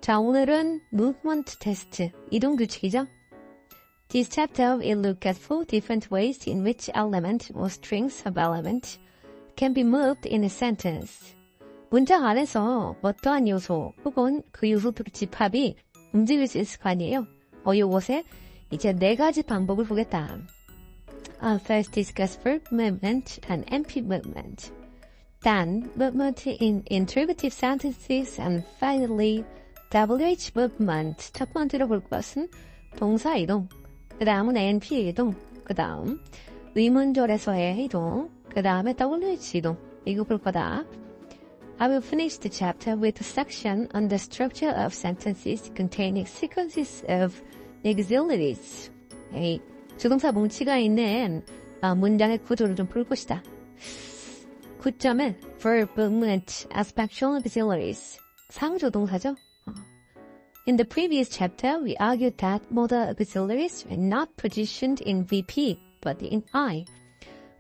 자, 오늘은 movement test, 이동 규칙이죠? This chapter will look at 4 different ways in which element or strings of element can be moved in a sentence. 문장 안에서 어떠한 요소 혹은 그 요소들 집합이 움직일 수 있을 거 아니에요? 요것에 이제 4가지 방법을 보겠다. First discuss verb movement and NP movement. Then movement in interrogative sentences and finally WH movement. 첫 번째로 볼 것은 동사 이동, 그 다음은 NP 이동, 그 다음 의문절에서의 이동, 그 다음에 WH 이동. 이거 볼 거다. I will finish the chapter with a section on the structure of sentences containing sequences of auxiliaries. 조동사 뭉치가 있는 문장의 구조를 좀 볼 것이다. 9.1 verb movement aspectual auxiliaries. 상조동사죠. In the previous chapter, we argued that modal auxiliaries are not positioned in VP, but in I.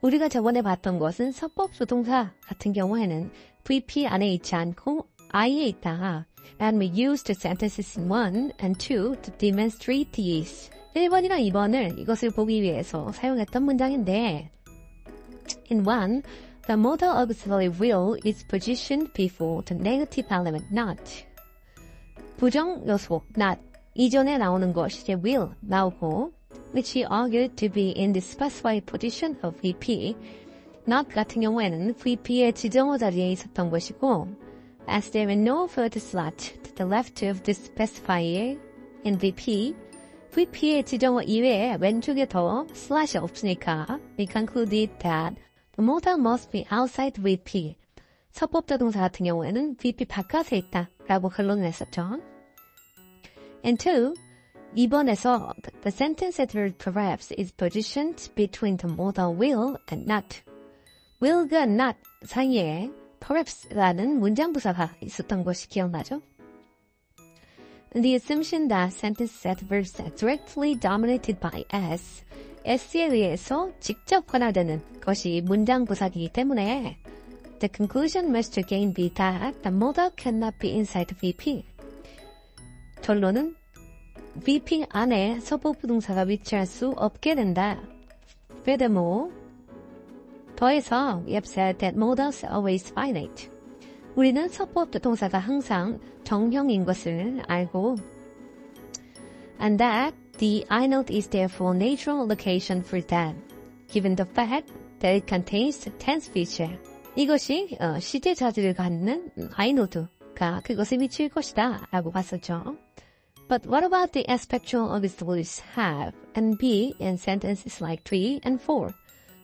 우리가 저번에 봤던 것은 서법 조동사 같은 경우에는 VP 안에 있지 않고 I에 있다. And we used the sentences in 1 and 2 to demonstrate these. 1번이랑 2번을 이것을 보기 위해서 사용했던 문장인데 In 1, the modal auxiliary will is positioned before the negative element not. 부정 요소 not 이전에 나오는 것이 이제 will 나오고 which he argued to be in the specified position of VP. not 같은 경우에는 VP의 지정어 자리에 있었던 것이고 as there were no further slot to the left of the specifier in VP, VP의 지정어 이외에 왼쪽에 더 슬롯이 없으니까 we concluded that the modal must be outside VP. 서법자동사 같은 경우에는 VP 바깥에 있다 라고 결론을 냈었죠. And 2, 2번에서 the sentence adverb perhaps is positioned between the modal will and not. will과 not 사이에 perhaps라는 문장부사가 있었던 것이 기억나죠? The assumption that sentence adverbs are directly dominated by S, S에 의해서 직접 관할되는 것이 문장부사이기 때문에 the conclusion must again be that the modal cannot be inside VP. 결론은 VP 안에 서법부동사가 위치할 수 없게 된다. Furthermore, 더해서 we have said that modals are always finite. 우리는 서법부동사가 항상 정형인 것을 알고 and that the inode is therefore natural location for them, given the fact that it contains tense feature. 이것이 시제 자질을 갖는 아이노드가 그것에 미칠 것이다 라고 봤었죠. But what about the aspectual auxiliaries have and be in sentences like 3 and 4?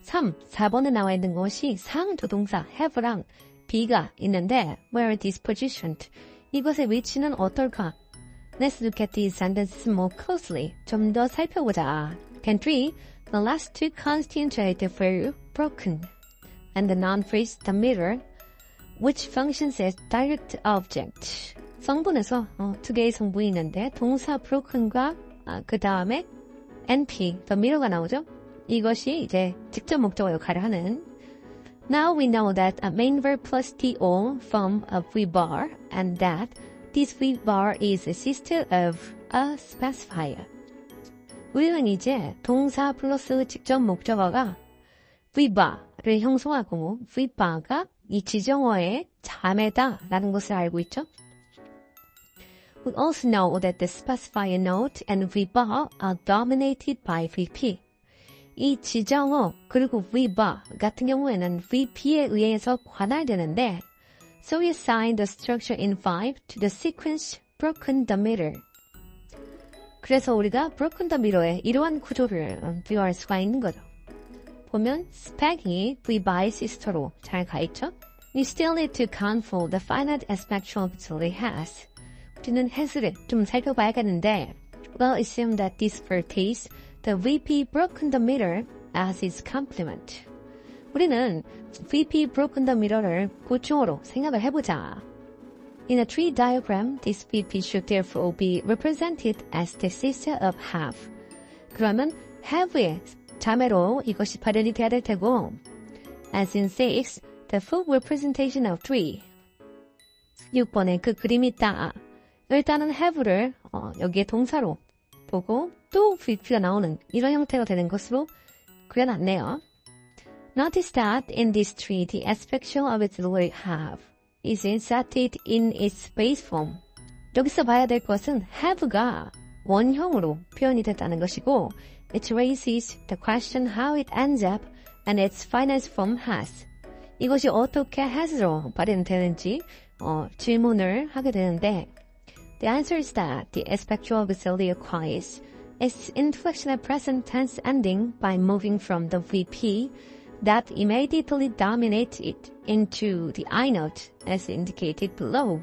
3, 4번에 나와 있는 것이 상조동사 have랑 be가 있는데 where it is positioned. 이것의 위치는 어떨까? Let's look at these sentences more closely. 좀 더 살펴보자. Can 3, the last two constitute the verb broken, and the noun phrase the mirror, which functions as direct object. 성분에서 두 개의 성분이 있는데 동사 broken과 그 다음에 NP, the mirror가 나오죠? 이것이 이제 직접 목적어 역할을 하는. Now we know that a main verb plus to form a V-bar and that this V-bar is a sister of a specifier. 우리는 이제 동사 플러스 직접 목적어가 V-bar를 형성하고 V-bar가 이 지정어의 자매다라는 것을 알고 있죠? We also know that the specifier node and V-bar are dominated by VP. 이 지정어 그리고 V-bar 같은 경우에는 VP에 의해서 관할되는데 so we assign the structure in 5 to the sequence broken the mirror. 그래서 우리가 broken the mirror의 이러한 구조를 비유할 수가 있는 거죠. 보면 spec이 V-bar의 시스터로 잘 가있죠? We still need to account for the finite aspectual auxiliary has. 우리는 has를 좀 살펴봐야겠는데 we'll assume that this verb takes the VP broken the mirror as its complement. 우리는 VP broken the mirror를 보충어로 생각을 해보자. In a tree diagram, this VP should therefore be represented as the sister of have. 그러면 have의 자매로 이것이 발현이 돼야 될 테고 as in 6, the full representation of 3. 6번에 그 그림이 있다. 일단은 have를 여기에 동사로 보고 또 VP가 나오는 이런 형태가 되는 것으로 그려놨네요. Notice that in this tree, the aspect of its auxiliary have is inserted in its base form. 여기서 봐야 될 것은 have가 원형으로 표현이 됐다는 것이고 it raises the question how it ends up and its finite form has. 이것이 어떻게 has로 발현되는지 질문을 하게 되는데 the answer is that the aspectual auxiliary acquires its inflection at present tense ending by moving from the VP that immediately dominates it into the I note as indicated below.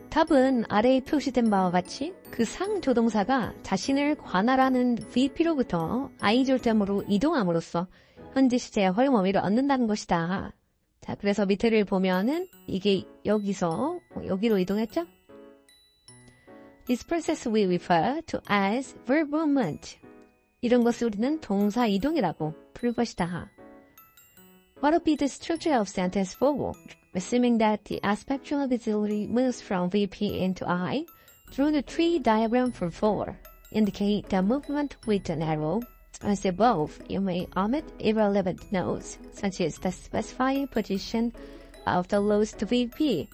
답은 아래에 표시된 바와 같이 그 상조동사가 자신을 관할하는 VP로부터 I절점으로 이동함으로써 현재 시제의 활용어미를 얻는다는 것이다. 자, 그래서 밑에를 보면은 이게 여기서 여기로 이동했죠? This process we refer to as verb movement. 이런 것을 우리는 동사 이동이라고 부를 것이다. What would be the structure of sentence 4? Assuming that the aspectual auxiliary moves from VP into I, through the tree diagram for 4, indicate the movement with an arrow. As above, you may omit irrelevant notes, such as the specifying position of the lowest VP.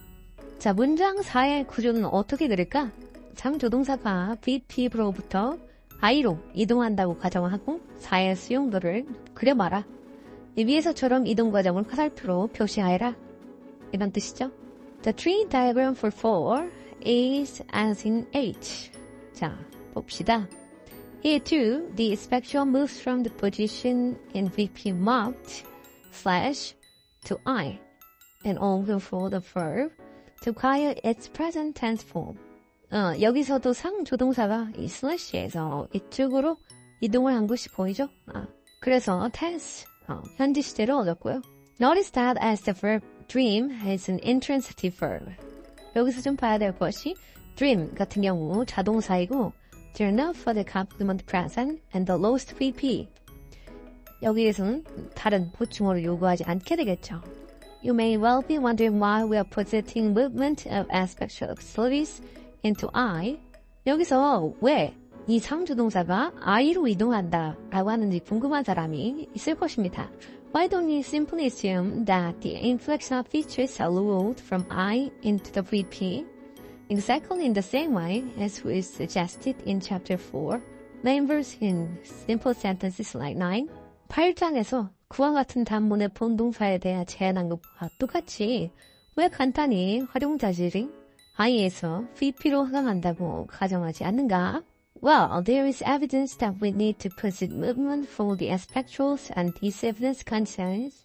자, 문장 4의 구조는 어떻게 그릴까? 상조동사가 VP로부터 I로 이동한다고 가정하고 4의 수용도를 그려봐라. 위에서처럼 이동 과정을 화살표로 표시하여라. 이런 뜻이죠. The tree diagram for 4 is as in H. 자, 봅시다. Here too, the spectrum moves from the position in VP marked / to I, and also for the verb to acquire its present tense form. 여기서도 상조동사가 이 슬래시에서 이쪽으로 이동을 한 것이 보이죠? 그래서 tense, 현재 시제를 얻었고요. Notice that as the verb dream is an intransitive verb. 여기서 좀 봐야 될 것이 dream 같은 경우 자동사이고 there are no further complement present and the lowest VP. 여기에서는 다른 보충어를 요구하지 않게 되겠죠. You may well be wondering why we are positing movement of aspectual auxiliaries into I. 여기서 왜 이 상조동사가 I로 이동한다 라고 하는지 궁금한 사람이 있을 것입니다. Why don't you simply assume that the inflectional features are lured from I into the VP? Exactly in the same way as was suggested in chapter 4, main verse in simple sentences like 9. 8장에서 그와 같은 단문의 본동사에 대해 제안한 것과 똑같이 왜 간단히 활용자질이 I에서 VP로 향한다고 가정하지 않는가? Well, there is evidence that we need to posit movement for the aspectuals, and this evidence concerns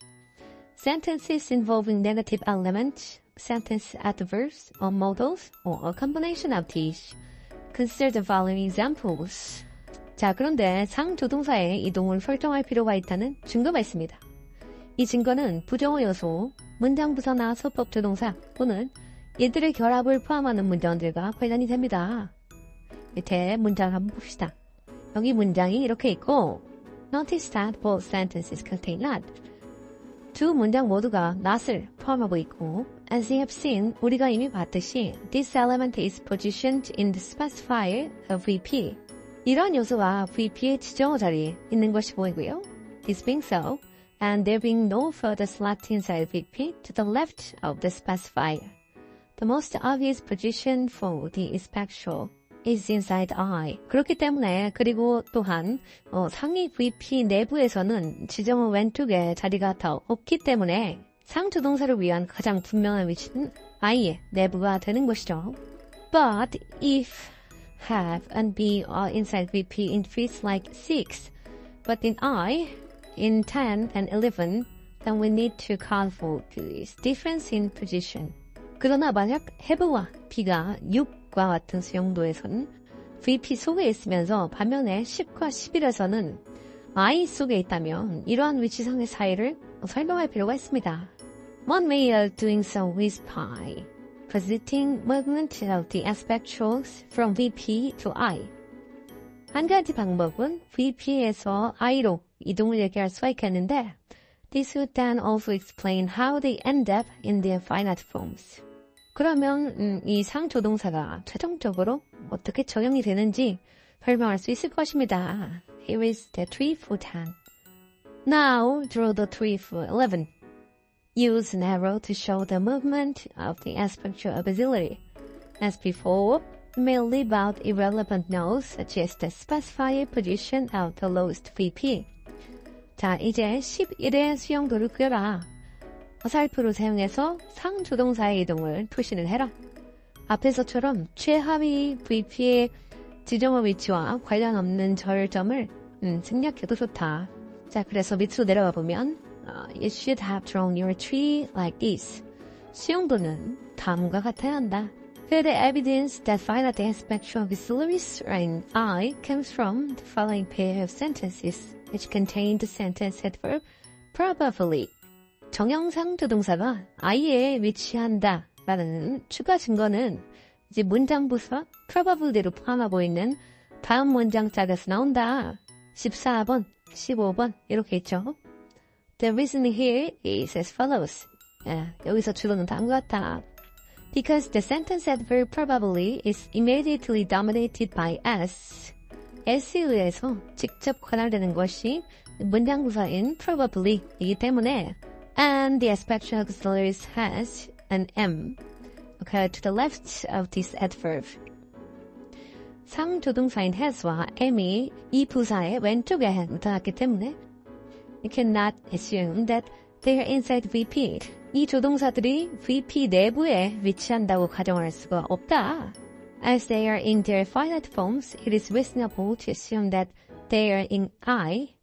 sentences involving negative elements, sentence adverbs, or modals, or a combination of these. Consider the following examples. 자, 그런데 상조동사의 이동을 설정할 필요가 있다는 증거가 있습니다. 이 증거는 부정어 요소, 문장 부사나 소법 조동사 또는 이들의 결합을 포함하는 문장들과 관련이 됩니다. 밑에 문장을 한번 봅시다. 여기 문장이 이렇게 있고 Notice that both sentences contain not. 두 문장 모두가 not을 포함하고 있고 As we have seen, 우리가 이미 봤듯이 This element is positioned in the specifier of VP. 이런 요소와 VP의 지정어 자리에 있는 것이 보이고요. This being so, and there being no further slot inside VP to the left of the specifier. The most obvious position for the spectral is inside I. 그렇기 때문에 그리고 또한 상위 VP 내부에서는 지정어 왼쪽에 자리가 더 없기 때문에 상조동사를 위한 가장 분명한 위치는 I의 내부가 되는 것이죠. But if have and be are inside VP in fields like 6, but in I, in 10 and 11, then we need to account for this difference in position. 그러나 만약 have와 be가 6과 같은 수용도에서는 VP 속에 있으면서 반면에 10과 11에서는 I 속에 있다면 이러한 위치상의 사이를 설명할 필요가 있습니다. One way of doing so is by positing movement of the aspectuals from VP to I. 한 가지 방법은 VP에서 I로 이동을 얘기할 수가 있겠는데 This would then also explain how they end up in their finite forms. 그러면 이 상조동사가 최종적으로 어떻게 적용이 되는지 설명할 수 있을 것입니다. Here is the tree for 10. Now draw the tree for 11. Use an arrow to show the movement of the aspect of auxiliary. As before, you may leave out irrelevant notes such as the specified position of the lowest VP. 자, 이제 11의 수용도를 그려라. 어설프로 사용해서 상조동사의 이동을 표시를 해라. 앞에서처럼 최하위 VP의 지정어 위치와 관련 없는 절점을 생략해도 좋다. 자, 그래서 밑으로 내려가 보면 You should have drawn your tree like this. 수용도는 다음과 같아야 한다. The evidence that find that the aspect of auxiliaries in I comes from the following pair of sentences, which contain the sentence adverb probably. 정형상 조동사가 I에 위치한다 라는 추가 증거는 이제 문장 부사 probably로 포함하고 있는 다음 문장 짝에서 나온다. 14번, 15번 이렇게 있죠. The reasoning here is as follows. 여기서 주로는 다음과 같다. Because the sentence adverb probably is immediately dominated by S. S에 의해서 직접 관할되는 것이 문장 부사인 probably이기 때문에 and the aspect auxiliaries has an M occurred to the left of this adverb. 상조동사인 has와 M이 이 부사의 왼쪽에 나타났기 때문에 you cannot assume that they are inside VP. 이 조동사들이 VP 내부에 위치한다고 가정할 수가 없다. As they are in their finite forms, it is reasonable to assume that they are in I.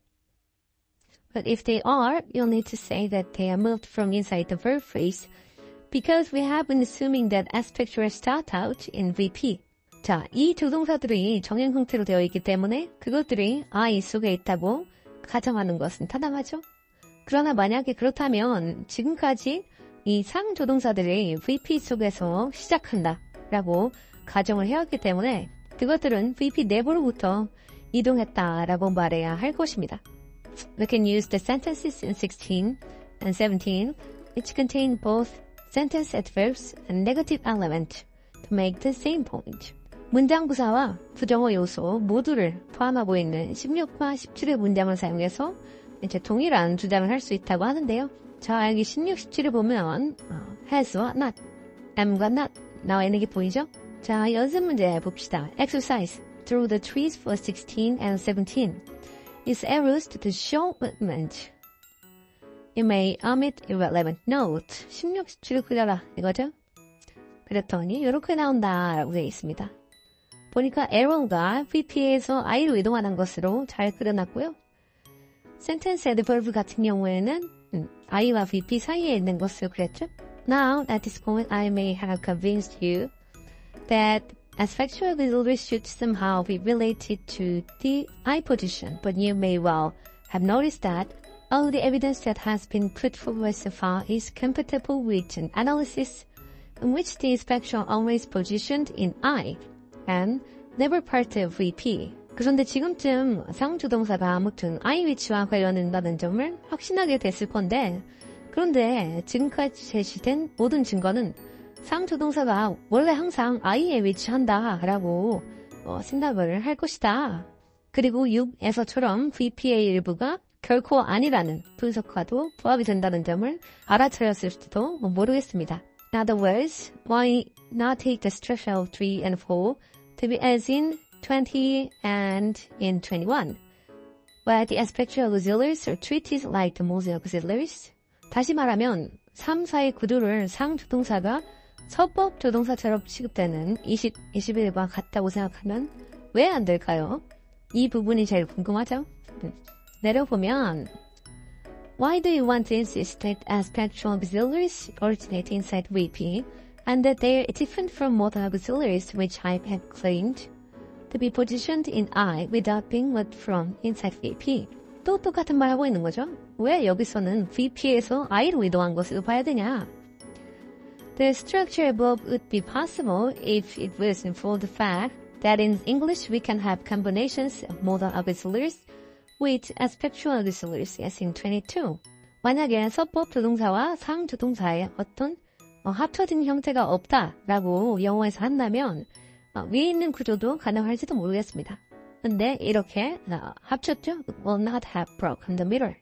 But if they are, you'll need to say that they are moved from inside the verb phrase because we have been assuming that aspects will start out in VP. 자, 이 조동사들이 정형 형태로 되어 있기 때문에 그것들이 I 속에 있다고 가정하는 것은 타당하죠. 그러나 만약에 그렇다면 지금까지 이 상조동사들이 VP 속에서 시작한다 라고 가정을 해왔기 때문에 그것들은 VP 내부로부터 이동했다라고 말해야 할 것입니다. We can use the sentences in 16 and 17 which contain both sentence adverbs and negative element to make the same point. 문장 부사와 부정어 요소 모두를 포함하고 있는 16과 17의 문장을 사용해서 이제 동일한 주장을 할 수 있다고 하는데요. 자, 여기 16, 17을 보면 has와 not, am과 not 나와 있는 게 보이죠? 자, 연습 문제 봅시다. Exercise. Draw the trees for 16 and 17. Use arrows to show movement. You may omit irrelevant note. 16, 17을 그려라. 이거죠? 그랬더니 이렇게 나온다라고 되어 있습니다. 보니까 arrow가 VP에서 I로 이동하는 것으로 잘 그려놨고요. sentence adverb 같은 경우에는 I와 VP 사이에 있는 것을 그렸죠. Now, at this point, I may have convinced you that aspect of auxiliary should somehow be related to the I position, but you may well have noticed that all the evidence that has been put forward so far is compatible with an analysis in which the aspect are always positioned in I and never part of VP. 그런데 지금쯤 상조동사가 아무튼 I 위치와 관련된다는 점을 확신하게 됐을 건데 그런데 지금까지 제시된 모든 증거는 상조동사가 원래 항상 I에 위치한다라고 생각을 할 것이다. 그리고 6에서처럼 VP의 일부가 결코 아니라는 분석과도 부합이 된다는 점을 알아차렸을지도 모르겠습니다. In other words, why not take the structure of 3 and 4 to be as in 20 and in 21, where the aspect of auxiliaries are treated like the Mosey auxiliaries? 다시 말하면 3, 4의 구조를 상조동사가 서법 조동사처럼 취급되는 20, 21과 같다고 생각하면 왜 안 될까요? 이 부분이 제일 궁금하죠? 내려보면 Why do you want to insist that aspect of auxiliaries originate inside VP and that they are different from modern auxiliaries which I have claimed to be positioned in I without being moved from inside VP? 또 똑같은 말 하고 있는 거죠? 왜 여기서는 VP에서 I로 이동한 것을 봐야 되냐? The structure above would be possible if it wasn't for the fact that in English we can have combinations of modal auxiliaries with aspectual auxiliaries as in 22. 만약에 서법 조동사와 상조동사의 어떤 합쳐진 형태가 없다라고 영어에서 한다면 위에 있는 구조도 가능할지도 모르겠습니다. 근데 이렇게 합쳤죠? Will not have broken the mirror.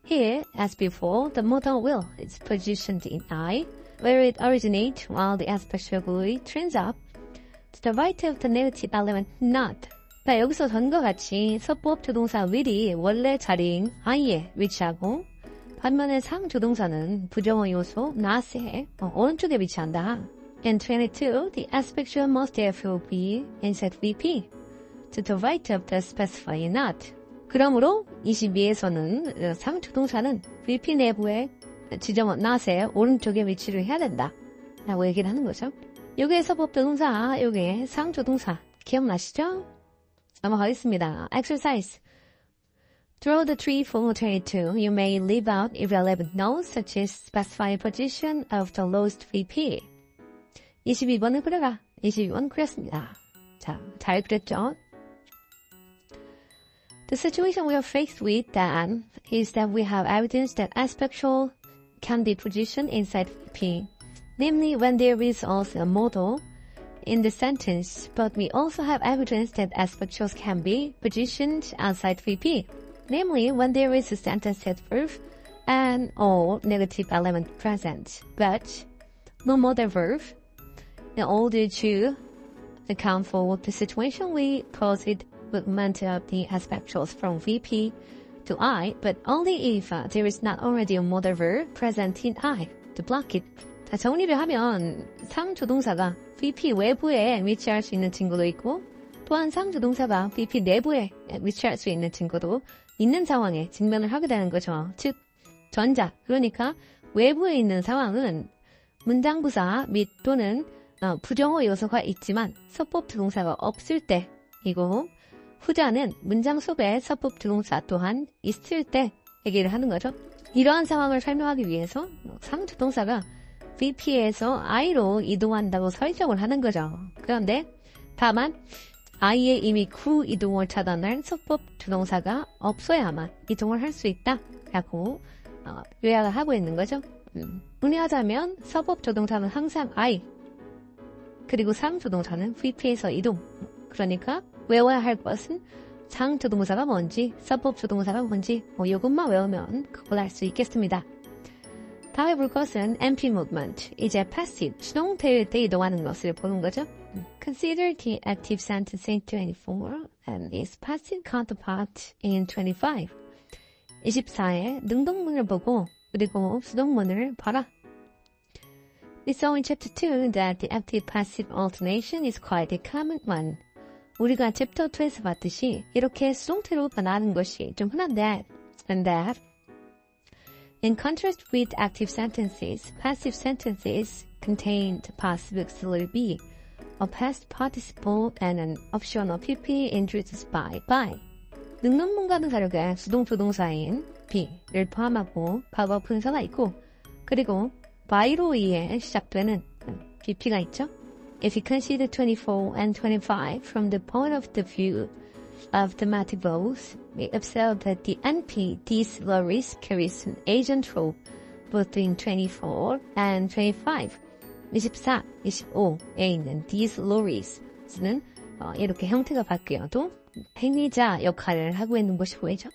Here, as before, the motor wheel is positioned in I, where it originates while the aspect glue turns up to the right of the negative element not. 여기서 전과 같이 서법 조동사 will이 원래 자리인 I에 위치하고 반면에 상조동사는 부정어 요소 not에 오른쪽에 위치한다. In 22, the aspect must therefore be inside VP to the right of the specified not. 그러므로 22에서는 상조동사는 VP 내부의 지정어 not의 오른쪽에 위치를 해야 된다 라고 얘기를 하는 거죠. 여기에 서법조동사, 여기에 상조동사 기억나시죠? 넘어가겠습니다. Exercise. Through the tree for 22, you may leave out irrelevant notes such as specify position of the lowest VP. 22번을 그려라. 22번 그렸습니다. 자, 잘 그렸죠? The situation we are faced with then is that we have evidence that aspectual can be positioned inside VP, namely when there is also a modal in the sentence, but we also have evidence that aspectuals can be positioned outside VP, namely when there is a sentence set verb and or negative element present, but no modal verb. In order to account for the situation, we proceed movement of the aspectuals from VP to I, but only if there is not already a modal verb present in I to block it. 자, 정리를 하면 상조동사가 VP 외부에 위치할 수 있는 친구도 있고 또한 상조동사가 VP 내부에 위치할 수 있는 친구도 있는 상황에 직면을 하게 되는 거죠. 즉, 전자, 그러니까 외부에 있는 상황은 문장부사 및 또는 부정어 요소가 있지만 서법조동사가 없을 때이고 후자는 문장 속에 서법조동사 또한 있을 때 얘기를 하는 거죠. 이러한 상황을 설명하기 위해서 상조동사가 VP에서 I로 이동한다고 설정을 하는 거죠. 그런데 다만 I에 이미 구 이동을 차단할 서법조동사가 없어야만 이동을 할 수 있다라고 요약을 하고 있는 거죠. 정리하자면 서법조동사는 항상 I 그리고 상조동사는 VP에서 이동. 그러니까 외워야 할 것은 상조동사가 뭔지 서법조동사가 뭔지 이것만 외우면 그걸 알 수 있겠습니다. 다음에 볼 것은 MP movement, 이제 passive, 수동태일 때 이동하는 것을 보는 거죠. Consider the active sentence in 24 and its passive counterpart in 25. 24의 능동문을 보고 그리고 수동문을 봐라. We saw in chapter 2 that the active-passive alternation is quite a common one. 우리가 챕터 2에서 봤듯이 이렇게 수동태로 변하는 것이 좀 흔한데, and that in contrast with active sentences, passive sentences contain the passive auxiliary be, a past participle and an optional PP introduced by. 능동문과는 다르게 수동조동사인 be를 포함하고 과거 분사가 있고 그리고 by로 의해 시작되는 BP가 있죠. If you consider 24 and 25 from the point of the view of thematic roles, we observe that the NP, these lorries carries an agent role both in 24 and 25. 24, 25에 있는 these lorries는 이렇게 형태가 바뀌어도 행위자 역할을 하고 있는 것이 보이죠.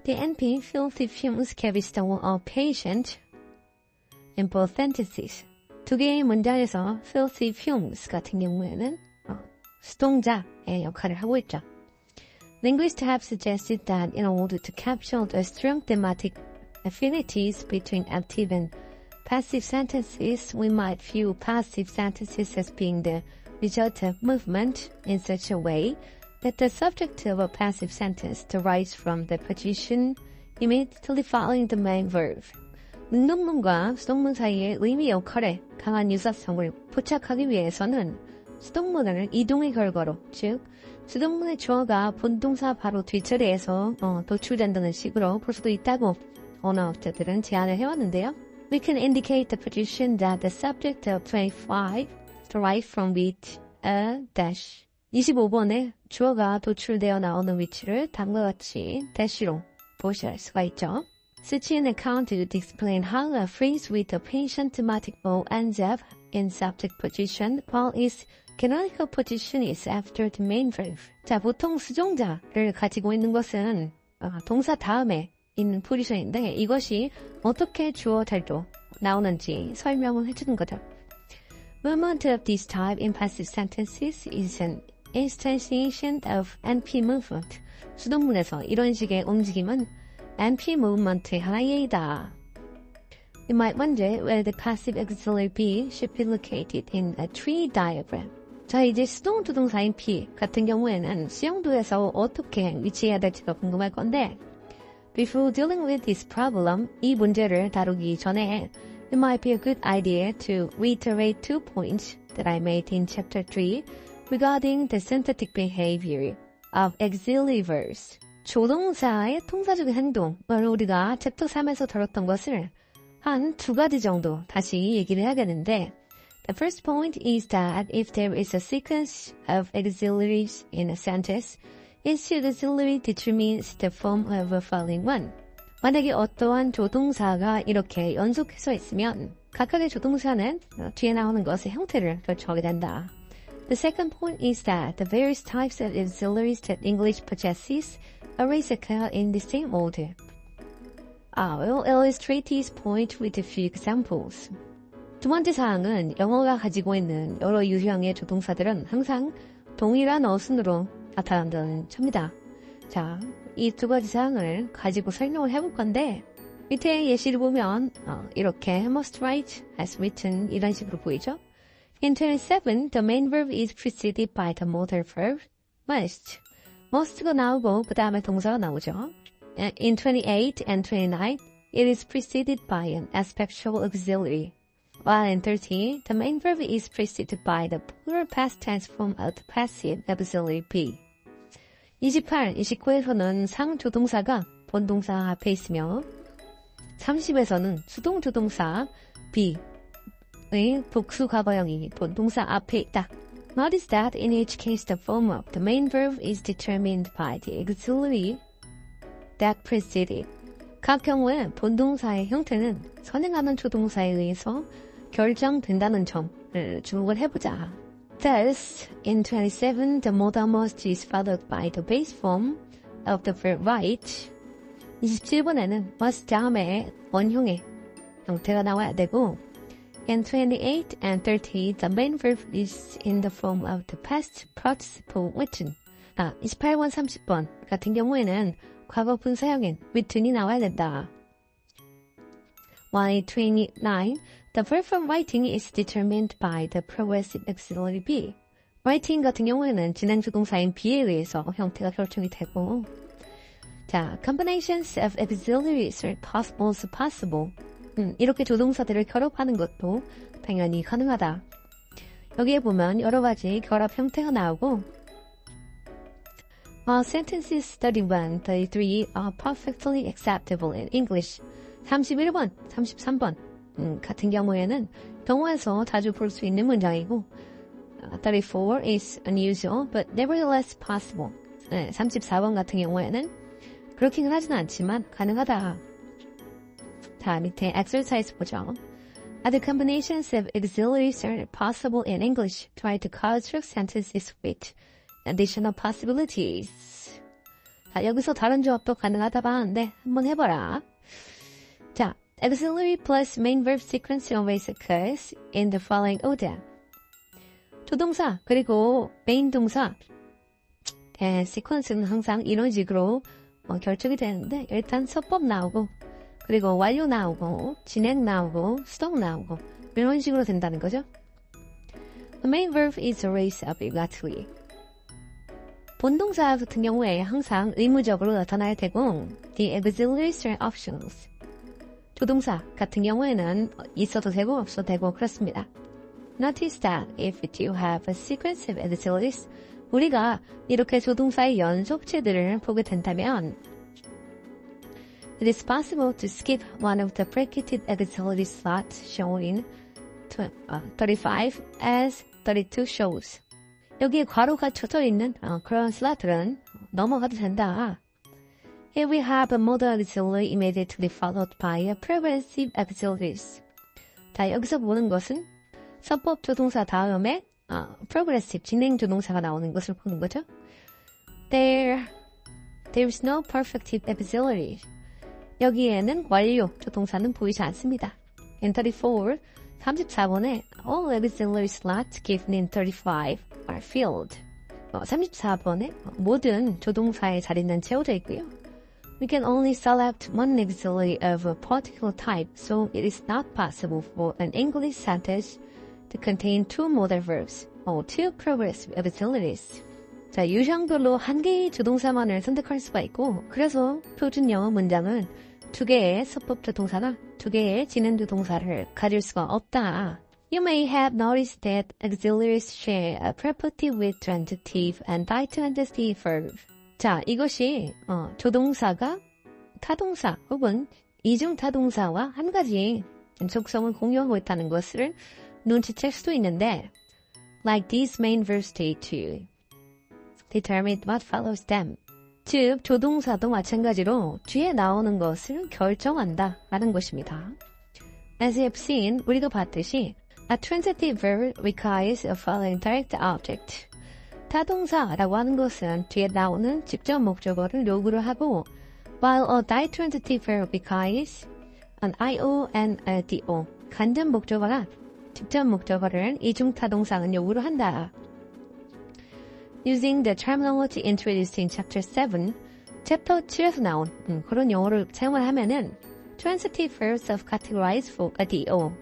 The NP filthy fumes carries the role of patient in both sentences. 두 개의 문장에서 filthy fumes 같은 경우에는 수동자의 역할을 하고 있죠. Linguists have suggested that in order to capture the strong thematic affinities between active and passive sentences, we might view passive sentences as being the result of movement in such a way that the subject of a passive sentence derives from the position immediately following the main verb. 능동문과 수동문 사이의 의미 역할에 강한 유사성을 포착하기 위해서는 수동문을 이동의 결과로, 즉 수동문의 주어가 본동사 바로 뒷자리에서 도출된다는 식으로 볼 수도 있다고 언어학자들은 제안을 해왔는데요. We can indicate the position that the subject of 25 derives from which a dash. 25번에 주어가 도출되어 나오는 위치를 다음과 같이 dash로 보실 수가 있죠. such an account would explain how a phrase with a patient-matic O ends up in subject position while its canonical position is after the main verb. 자, 보통 수동자를 가지고 있는 것은 동사 다음에 있는 포지션인데 이것이 어떻게 주어 잘도 나오는지 설명을 해주는 거죠. Movement of this type in passive sentences is an instantiation of NP movement. 수동문에서 이런 식의 움직임은 NP movement의 하나의 예이다. You might wonder where the passive auxiliary be should be located in a tree diagram. 자, 이제 수동 조동사인 be 같은 경우에는 수용도에서 어떻게 위치해야 될지가 궁금할 건데 Before dealing with this problem, 이 문제를 다루기 전에 it might be a good idea to reiterate 2 points that I made in chapter 3 regarding the synthetic behavior of auxiliary verbs. 조동사의 통사적인 행동을 우리가 챕터 3에서 다뤘던 것을 한 2가지 정도 다시 얘기를 해야겠는데 The first point is that if there is a sequence of auxiliaries in a sentence, each auxiliary determines the form of the following one. 만약에 어떠한 조동사가 이렇게 연속해서 있으면 각각의 조동사는 뒤에 나오는 것의 형태를 결정하게 된다. The second point is that the various types of auxiliaries that English possesses always occur in the same order. I will illustrate this point with a few examples. 두 번째 사항은 영어가 가지고 있는 여러 유형의 조동사들은 항상 동일한 어순으로 나타난다는 점이다. 자, 이 2가지 사항을 가지고 설명을 해볼 건데 밑에 예시를 보면 이렇게 must write, as written 이런 식으로 보이죠? In 27, the main verb is preceded by the modal verb must. must가 나오고 그 다음에 동사가 나오죠. In 28 and 29, it is preceded by an aspectual auxiliary. While in 30, the main verb is preceded by the plural past tense form of the passive auxiliary be. 28, 29에서는 상조동사가 본동사 앞에 있으며 30에서는 수동조동사 be의 복수과거형이 본동사 앞에 있다. Notice that in each case the form of the main verb is determined by the auxiliary that preceded. 각 경우에 본동사의 형태는 선행하는 조동사에 의해서 결정된다는 점을 주목을 해보자. Thus, in 27, the modal must is followed by the base form of the verb write. 27번에는 must 다음에 원형의 형태가 나와야 되고 In 28 and 30, the main verb is in the form of the past participle written. 28번, 30번 같은 경우에는 과거 분사형인 written이 나와야 된다. While in 29, the verb from writing is determined by the progressive auxiliary be. writing 같은 경우에는 진행조동사인 be에 의해서 형태가 결정이 되고 자, combinations of auxiliaries are possible. 이렇게 조동사들을 결합하는 것도 당연히 가능하다. 여기에 보면 여러 가지 결합 형태가 나오고 While sentences 31, 33 are perfectly acceptable in English. 31번, 33번 같은 경우에는 영어에서 자주 볼 수 있는 문장이고 34 is unusual but nevertheless possible. 34번 같은 경우에는 그렇게는 하진 않지만 가능하다. 자, 밑에 exercise 보죠. Other combinations of auxiliaries are possible in English. Try to construct sentences with additional possibilities. 자, 여기서 다른 조합도 가능하다고 하는데 한번 해봐라. 자, auxiliary plus main verb sequence always occurs in the following order. 조동사 그리고 메인 동사 시퀀스는 항상 이런 식으로 결정이 되는데 일단 서법 나오고 그리고 완료 나오고 진행 나오고 수동 나오고 이런 식으로 된다는 거죠. The main verb is always obligatory. 본동사 같은 경우에 항상 의무적으로 나타나야 되고 the auxiliaries are optionals. 조동사 같은 경우에는 있어도 되고 없어도 되고 그렇습니다. Notice that if you have a sequence of auxiliaries, 우리가 이렇게 조동사의 연속체들을 보게 된다면 it is possible to skip one of the bracketed auxiliary slots shown in 35 as 32 shows. 여기에 괄호가 쳐져 있는 그런 슬롯들은 넘어가도 된다. Here we have a modal auxiliary immediately followed by a progressive auxiliaries. 자, 여기서 보는 것은 서법 조동사 다음에 progressive, 진행 조동사가 나오는 것을 보는 거죠. There's no perfective auxiliary. 여기에는 완료 조동사는 보이지 않습니다. In 34번에 all auxiliary slots given in 35 are filled. 34번에 모든 조동사의 자리는 채워져 있고요. We can only select one auxiliary of a particular type, so it is not possible for an English sentence to contain two modal verbs or two progressive auxiliaries. 자, 유형별로 한 개의 조동사만을 선택할 수가 있고, 그래서 표준 영어 문장은 두 개의 서법 조동사나 두 개의 진행 조동사를 가질 수가 없다. You may have noticed that auxiliaries share a prepositive with transitive and ditransitive verb. 자, 이것이 조동사가 타동사 혹은 이중타동사와 한 가지 속성을 공유하고 있다는 것을 눈치챌 수도 있는데, like these main verbs state to determine what follows them. 즉, 조동사도 마찬가지로 뒤에 나오는 것을 결정한다 라는 것입니다. As we have seen, 우리가 봤듯이 a transitive verb requires a following direct object. 타동사라고 하는 것은 뒤에 나오는 직접 목적어를 요구를 하고, while a ditransitive verb requires an io and a do. 간접 목적어나 직접 목적어를 이중타동사는 요구를 한다. Using the terminology introduced in Chapter 7, Chapter 7에서 나온 그런 용어를 사용을 하면은 transitive verbs of categorized for a do.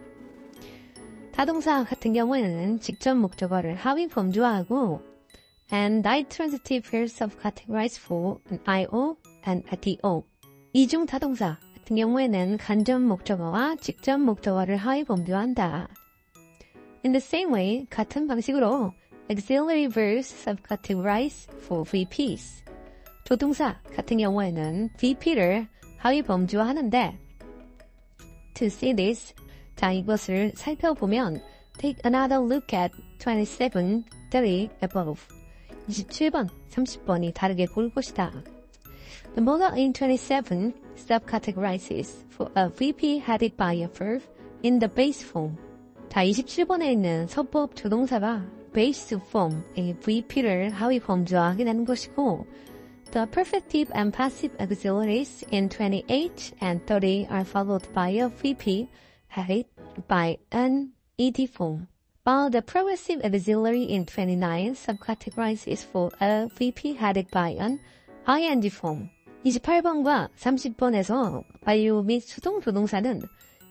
타동사 같은 경우에는 직접 목적어를 하위 범주화하고 and ditransitive verbs of categorized for an io and a do. 이중 타동사 같은 경우에는 간접 목적어와 직접 목적어를 하위 범주화한다. In the same way, 같은 방식으로 auxiliary verbs of categorized for VPs. 조동사 같은 경우에는 VP를 하위 범주화하는데 to see this, 자, 이것을 살펴보면 take another look at 27, 30 above. 27번, 30번이 다르게 보일 것이다. The modal in 27 subcategorizes for a VP headed by a verb in the base form. 자, 27번에 있는 서법 조동사가 base form의 VP를 하위 범주화하게 되는 것이고, the perfective and passive auxiliaries in 28 and 30 are followed by a VP headed by an ED form, while the progressive auxiliary in 29 subcategorizes for a VP headed by an ing form. 28번과 30번에서 완료 및 수동 조동사는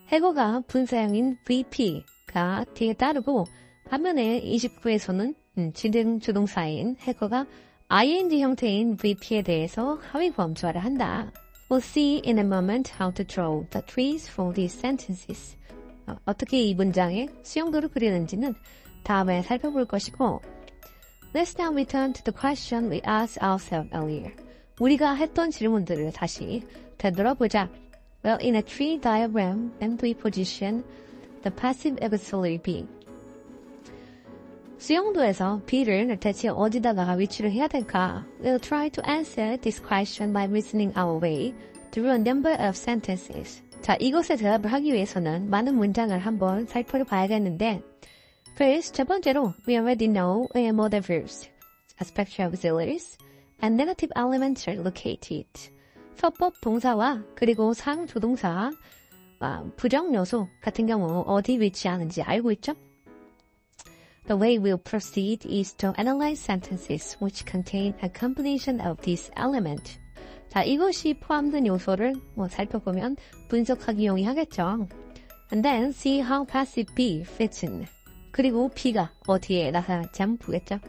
해거가 분사형인 VP가 뒤에 따르고, 반면에 29에서는 진행 조동사인 해거가 ing 형태인 VP에 대해서 하위 범주화를 한다. We'll see in a moment how to draw the trees for these sentences. 어떻게 이 문장의 수용도를 그리는지는 다음에 살펴볼 것이고, Let's now return to the question we asked ourselves earlier. 우리가 했던 질문들을 다시 되돌아보자. Well, in a tree diagram, we position the passive auxiliary B. 수용도에서 B를 대체 어디다가 위치를 해야 될까? We'll try to answer this question by reasoning our way through a number of sentences. 자, 이것에 대답을 하기 위해서는 많은 문장을 한번 살펴봐야겠는데, first, 첫 번째로, we already know where modal verbs, aspectual auxiliaries, and negative elements are located. 서법 동사와 그리고 상조동사, 부정 요소 같은 경우 어디 위치하는지 알고 있죠? The way we'll proceed is to analyze sentences which contain a combination of these elements. 자, 이것이 포함된 요소를 살펴보면 분석하기 용이하겠죠. And then see how passive B fits in. 그리고 B가 어디에 나타날지 한번 보겠죠.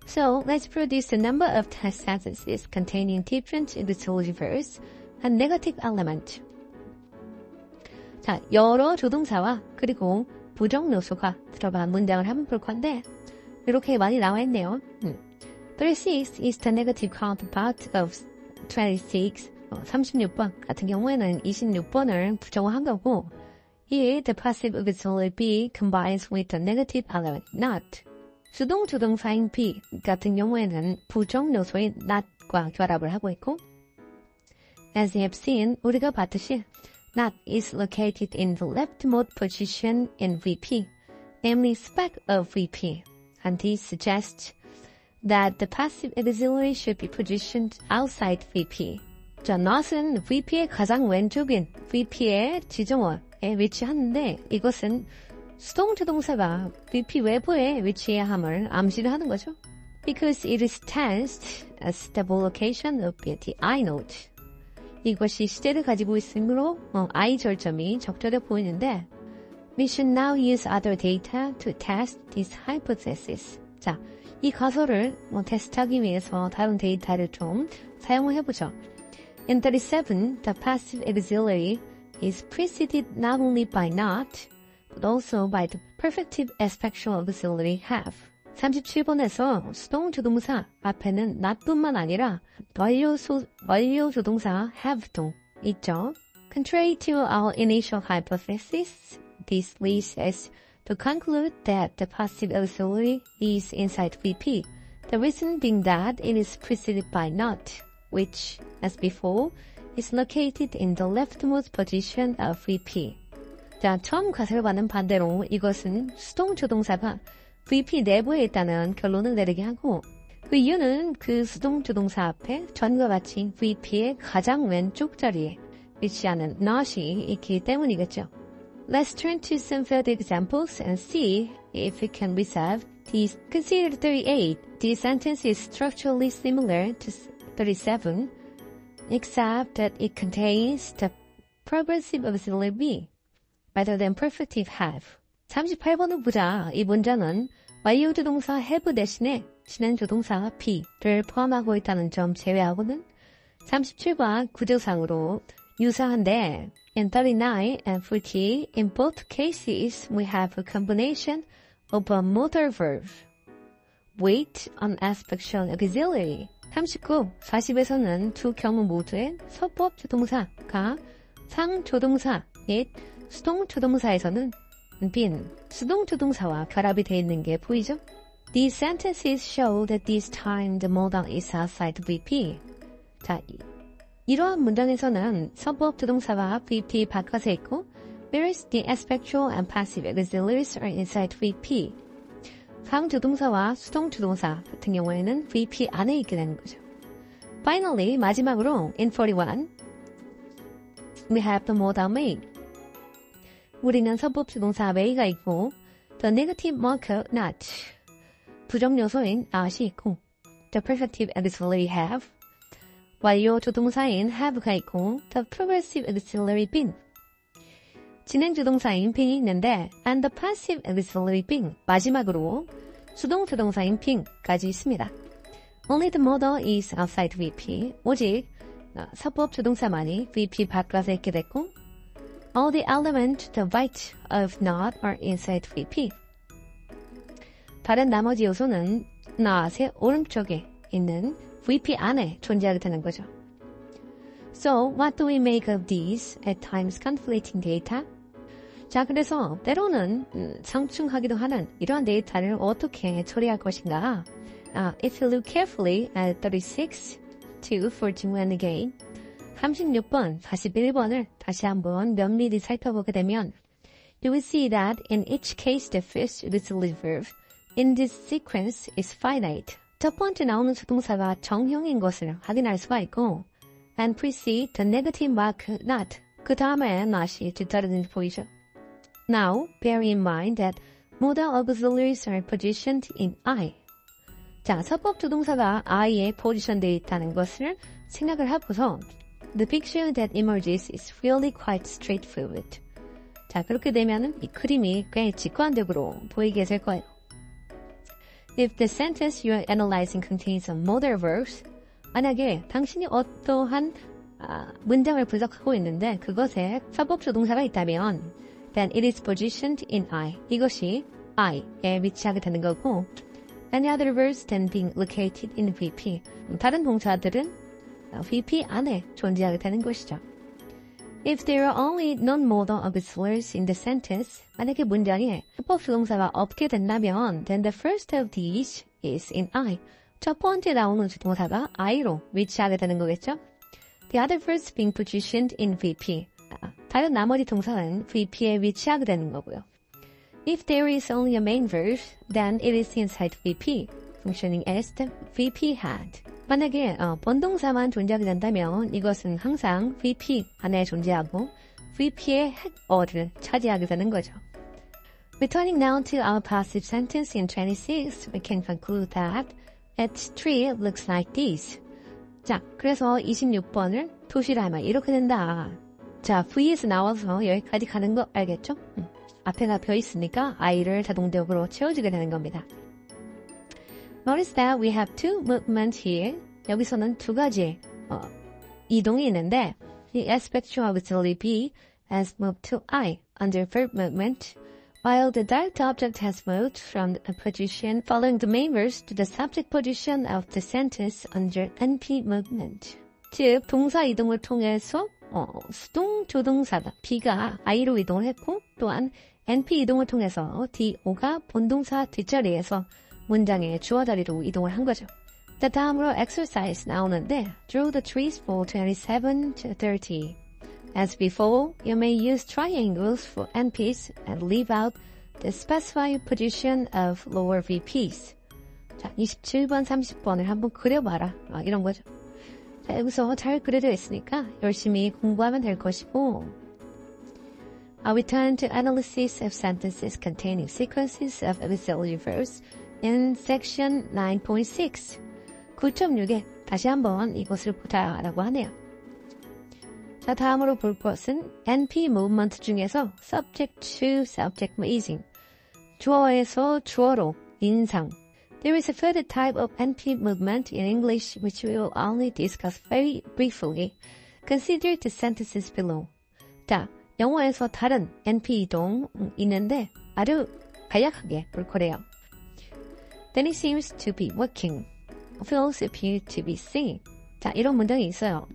So, let's produce a number of test sentences containing different auxiliary verbs and negative element. 자, 여러 조동사와 그리고 부정 요소가 들어간 문장을 한번 볼 건데, 이렇게 많이 나와 있네요. 36 is the negative counterpart of 26. 36번 같은 경우에는 26번을 부정한 거고, here the passive auxiliary B combines with the negative element not. 수동 조동사인 B 같은 경우에는 부정 요소인 not과 결합을 하고 있고, as you have seen, 우리가 봤듯이 not is located in the leftmost position in VP, namely spec of VP, and this suggests that the passive auxiliary should be positioned outside VP. 자, not은 VP의 가장 왼쪽인 VP의 지정원에 위치하는데 이것은 수동주동사가 VP 외부에 위치해야 함을 암시를 하는 거죠. Because it is tensed as stable location of the I node. 이것이 시제를 가지고 있으므로 I 절점이 적절해 보이는데 We should now use other data to test this hypothesis. 자, 이 가설을 테스트하기 위해서 다른 데이터를 좀 사용을 해보죠. In 37, the passive auxiliary is preceded not only by not, but also by the perfective aspectual auxiliary have. 37번에서 수동조동사 앞에는 not뿐만 아니라 완료조동사 have도 있죠. Contrary to our initial hypothesis, this leads us to conclude that the passive auxiliary is inside VP, the reason being that it is preceded by not, which, as before, is located in the leftmost position of VP. 자, 처음 가설과는 반대로 이것은 수동조동사가 VP 내부에 있다는 결론을 내리게 하고 그 이유는 그 수동조동사 앞에 전과 같이 VP의 가장 왼쪽 자리에 위치하는 not이 있기 때문이겠죠. Let's turn to some further examples and see if we can resolve these. Consider 38. This sentence is structurally similar to 37, except that it contains the progressive auxiliary be, rather than perfective have. 38번을 보자. 이 문장은 완료조동사 have 대신에 진행조동사 be를 포함하고 있다는 점 제외하고는 37과 구조상으로 유사한데 in 39 and 40, in both cases we have a combination of a modal verb with an aspectual auxiliary. 39, 40에서는 두 경우 모두의 서법조동사가 상조동사 및 수동조동사에서는 been, 수동조동사와 결합이 되어 있는 게 보이죠? These sentences show that this time the modal is outside VP. 자, 이러한 문장에서는 서법조동사와 VP 바깥에 있고 whereas the aspectual and passive auxiliaries are inside VP. 상조동사와 수동조동사 같은 경우에는 VP 안에 있게 되는 거죠. Finally, 마지막으로 in 41, we have the modal may. 우리는 서법조동사 may가 있고 the negative marker not, 부정 요소인 not이 있고 the perfective auxiliary have, 완료 조동사인 have가 있고 the progressive auxiliary been, 진행조동사인 being이 있는데 and the passive auxiliary being, 마지막으로 수동조동사인 being까지 있습니다. Only the modal is outside VP, 오직 서법조동사만이 VP 바깥에 있게 됐고 all the elements to the right of not are inside VP. 다른 나머지 요소는 not의 오른쪽에 있는 VP 안에 존재하게 되는 거죠. So, what do we make of these at times conflicting data? 자, 그래서 때로는 상충하기도 하는 이러한 데이터를 어떻게 처리할 것인가? If you look carefully at 36 to 41 again, 36번, 41번을 다시 한번 면밀히 살펴보게 되면 you will see that in each case the first auxiliary verb in this sequence is finite. 첫 번째 나오는 수동사가 정형인 것을 확인할 수가 있고 and precede the negative mark not. 그 다음에 not이 뒤따르는 보이죠. Now, bear in mind that modal auxiliaries are positioned in I. 자, 서법조동사가 I에 포지션되어 있다는 것을 생각을 하고서 The picture that emerges is really quite straightforward. 자, 그렇게 되면은 이 그림이 꽤 직관적으로 보이게 될 거예요. If the sentence you are analyzing contains a modal verbs, 만약에 당신이 어떠한 문장을 분석하고 있는데 그것에 서법조동사가 있다면 then it is positioned in I. 이것이 I에 위치하게 되는 거고 any other verbs than being located in VP. 다른 동사들은 VP 안에 존재하게 되는 것이죠. If there are only non-modal auxiliaries in the sentence, 만약에 문장에 서법조동사가 없게 된다면 then the first of these is in I. 첫 번째 나오는 조동사가 I로 위치하게 되는 거겠죠. The other verbs being positioned in VP. 다른 나머지 동사는 VP에 위치하게 되는 거고요. If there is only a main verb, then it is inside VP, functioning as the VP head. 만약에 본동사만 존재하게 된다면 이것은 항상 VP 안에 존재하고 VP의 head order를 차지하게 되는 거죠. Returning now to our passive sentence in 26, we can conclude that its tree looks like this. 자, 그래서 26번을 도시라면 이렇게 된다. 자, V에서 나와서 여기까지 가는 거 알겠죠? 앞에가 벼 있으니까 I를 자동적으로 채워주게 되는 겁니다. Notice that we have two movements here. 여기서는 두 가지 이동이 있는데 the aspect should obviously be has moved to I under verb movement, while the direct object has moved from a position following the main verb to the subject position of the sentence under NP movement. 즉, 동사 이동을 통해서 수동 조동사가 B가 I로 이동을 했고 또한 NP 이동을 통해서 DO가 본동사 뒷자리에서 문장의 주어 자리로 이동을 한 거죠. 자, 다음으로 exercise 나오는데 Draw the trees for 27 to 30. As before, you may use triangles for NPs and leave out the specified position of lower VPs. 자, 27번, 30번을 한번 그려봐라. 이런 거죠. 자, 여기서 잘 그려져 있으니까 열심히 공부하면 될 것이고 I'll return to analysis of sentences containing sequences of auxiliary verbs in section 9.6. 9.6에 다시 한번 이것을 보자라고 하네요. 자, 다음으로 볼 것은 NP movement 중에서 subject to subject moving. 주어에서 주어로 인상. There is a further type of NP movement in English which we will only discuss very briefly. Consider the sentences below. 자, 영어에서 다른 NP 이동 있는데 아주 간략하게 볼 거래요. Then it seems to be working. Feels appear to be singing. 자, 이런 문장이 있어요.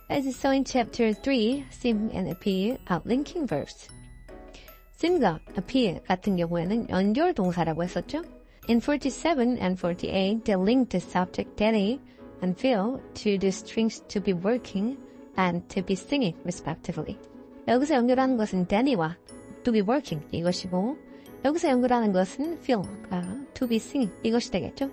As is so in chapter 3, seem and appear are linking verbs. seem과 appear 같은 경우에는 연결 동사라고 했었죠. In 47 and 48, they link the subject Danny and Phil to the strings to be working and to be singing, respectively. 여기서 연결하는 것은 Danny와 to be working 이것이고 여기서 연결하는 것은 Phil과 to be singing 이것이 되겠죠.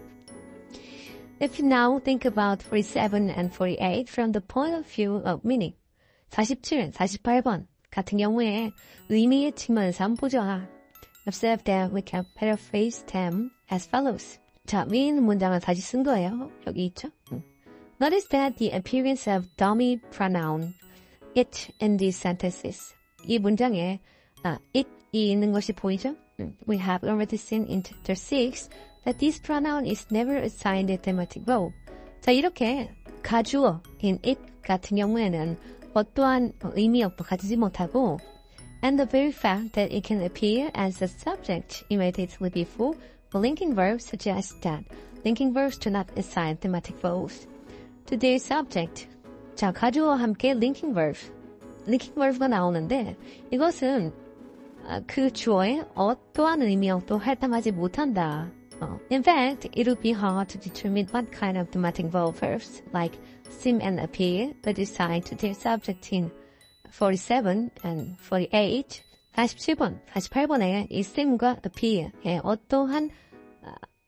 If you now think about 47 and 48 from the point of view of meaning, 47, 48번 같은 경우에 의미의 측면에서 한번 보죠. Observe that we can paraphrase them as follows. 자, 위에 있는 문장을 다시 쓴 거예요. 여기 있죠? Notice that the appearance of dummy pronoun it in these sentences. 이 문장에 it이 있는 것이 보이죠? We have already seen in chapter 6 that this pronoun is never assigned a thematic role. 자, 이렇게 가주어인 it 같은 경우에는 어떠한 의미역도 가지지 못하고 and the very fact that it can appear as a subject immediately before a linking verb suggests that linking verbs do not assign thematic roles to their subject. 자, 가주어와 함께 linking verb가 나오는데 이것은 그 주어의 어떠한 의미역도 할당하지 못한다. In fact, it would be hard to determine what kind of thematic role verbs like seem and appear are assigned to their subject in 47 and 48, 47번, 48번에 이 seem과 appear의 어떠한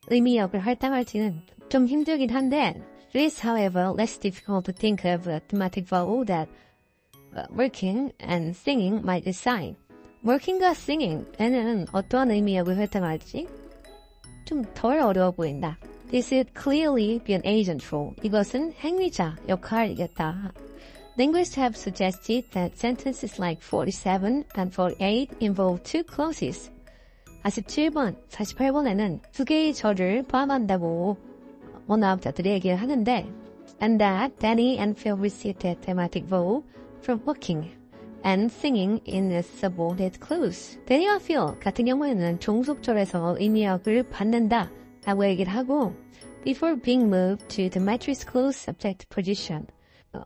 의미역을 할당할지는 좀 힘들긴 한데 it is, however, less difficult to think of a thematic role that working and singing might assign. working과 singing에는 어떠한 의미역을 할당할지 좀 덜 어려워 보인다. This would clearly be an agent role. 이것은 행위자 역할이겠다. Linguists have suggested that sentences like 47 and 48 involve two clauses. 47번, 48번에는 두 개의 절을 포함한다고 원어학자들이 얘기를 하는데 and that Danny and Phil received their thematic role from working and singing in a subordinate clause. Danny와 Phil 같은 경우에는 종속절에서 의미역을 받는다 라고 얘기를 하고 before being moved to the matrix clause subject position.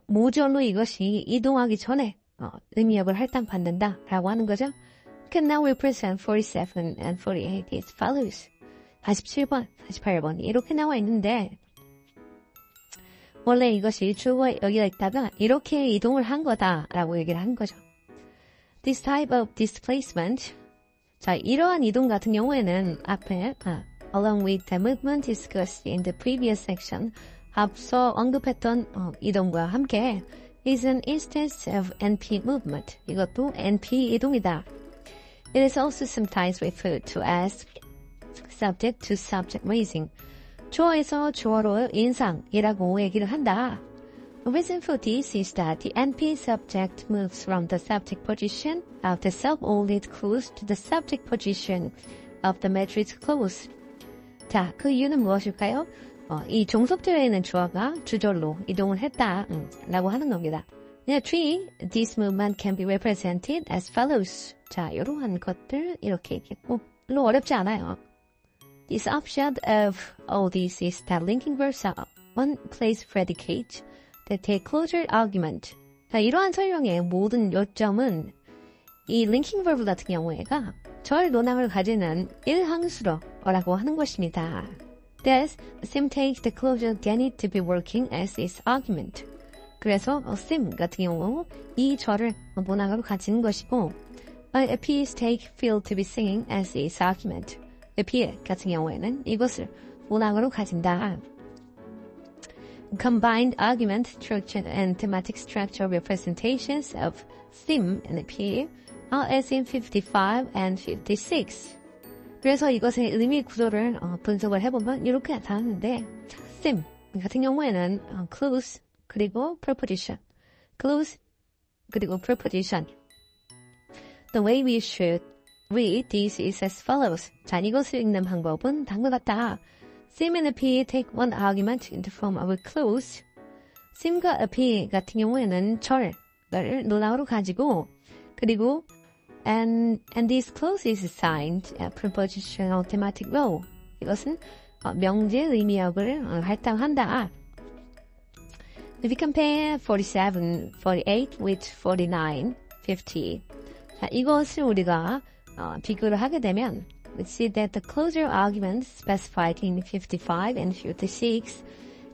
모전로 이것이 이동하기 전에 의미역을 할당받는다 라고 하는 거죠. Can now represent 47 and 48 as follows. 47번, 48번 이렇게 나와 있는데 원래 이것이 주어가 여기가 있다가 이렇게 이동을 한 거다라고 얘기를 한 거죠. This type of displacement. 자, 이러한 이동 같은 경우에는 앞에 along with the movement discussed in the previous section, 앞서 언급했던 이동과 함께 is an instance of NP movement. 이것도 NP 이동이다. It is also sometimes referred to as subject to subject raising. 주어에서 주어로 인상이라고 얘기를 한다. The reason for this is that the NP subject moves from the subject position of the self-ordered clause to the subject position of the matrix clause. 자, 그 이유는 무엇일까요? 이 종속절에 있는 주어가 주절로 이동을 했다 라고 하는 겁니다. Three, this movement can be represented as follows. 자, 이러한 것들 이렇게 얘기했고 별로 어렵지 않아요. This upshot of all this is that linking verbs are one-place predicates that take closure argument. 자, 이러한 설명의 모든 요점은 이 linking verb 같은 경우에가 절 논항을 가지는 일항수로라고 하는 것입니다. Thus, sim takes the closure that need to be working as its argument. 그래서 sim 같은 경우 이 절을 논항으로 가지는 것이고 appears take feel to be singing as its argument. appear 같은 경우에는 이것을 논항으로 가진다. Combined argument structure and thematic structure representations of sim and appear are as in 55 and 56. 그래서 이것의 의미 구조를 분석을 해보면 이렇게 나타나는데 sim 같은 경우에는 clause 그리고 preposition, clause 그리고 preposition. The way we should read this is as follows. 자, 이것을 읽는 방법은 다음과 같다. sim and appear take one argument in the form of a clause. sim과 appear 같은 경우에는 절을 논항으로 가지고 그리고 and this clause is assigned a prepositional thematic role. 이것은 명제 의미역을 할당한다. If we compare 47, 48 with 49, 50. 자, 이것을 우리가 비교를 하게 되면 we see that the closure arguments specified in 55 and 56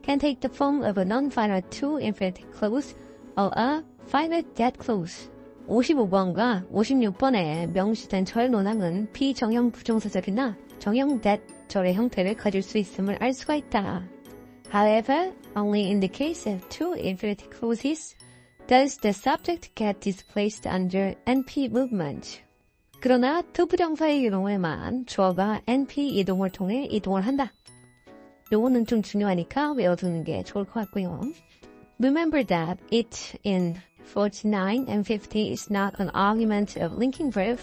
can take the form of a non-finite to-infinitive clause or a finite dead clause. 55번과 56번에 명시된 절 논항은 비정형 부정사절이나 정형 that 절의 형태를 가질 수 있음을 알 수가 있다. However, only in the case of two infinitive clauses does the subject get displaced under NP movement. 그러나 투부정사의 경우에만 주어가 NP 이동을 통해 이동을 한다. 요거는 좀 중요하니까 외워두는 게 좋을 것 같고요. Remember that it in 49 and 50 is not an argument of linking verb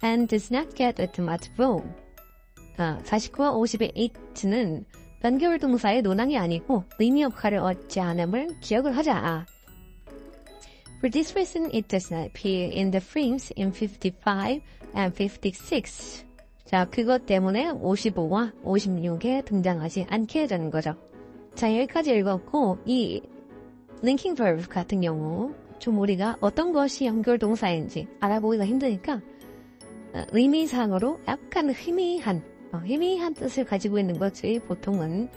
and does not get a thematic role. 49와 50의 it는 연결 동사의 논항이 아니고 의미 역할을 얻지 않음을 기억을 하자. For this reason, it does not appear in the frames in 55 and 56. 자, 그것 때문에 55와 56에 등장하지 않게 되는 거죠. 자, 여기까지 읽었고 이 linking verb 같은 경우 좀 우리가 어떤 것이 연결 동사인지 알아보기가 힘드니까 의미상으로 약간 희미한 뜻을 가지고 있는 것이 보통은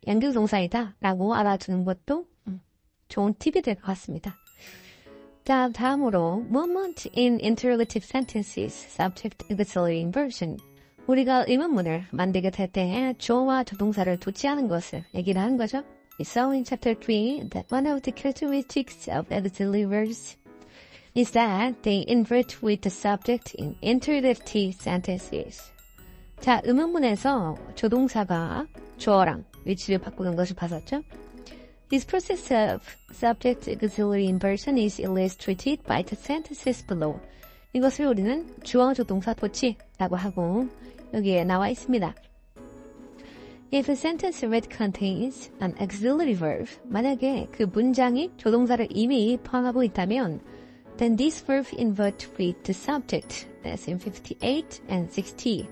연결 동사이다 라고 알아두는 것도 좋은 팁이 될 것 같습니다. 자, 다음으로 movement in interrogative sentences, subject auxiliary inversion. 우리가 의문문을 만들게 될 때 주어와 조동사를 두지 않은 것을 얘기를 하는 거죠. We saw in chapter 3 that one of the characteristics of auxiliary verbs is that they invert with the subject in interrogative sentences. 자, 의문문에서 조동사가 주어랑 위치를 바꾸는 것을 봤었죠? This process of subject auxiliary inversion is illustrated by the sentences below. 이것을 우리는 주어 조동사 도치라고 하고 여기에 나와 있습니다. If a sentence read contains an auxiliary verb, 만약에 그 문장이 조동사를 이미 포함하고 있다면 then this verb invert with the subject, as in 58 and 60.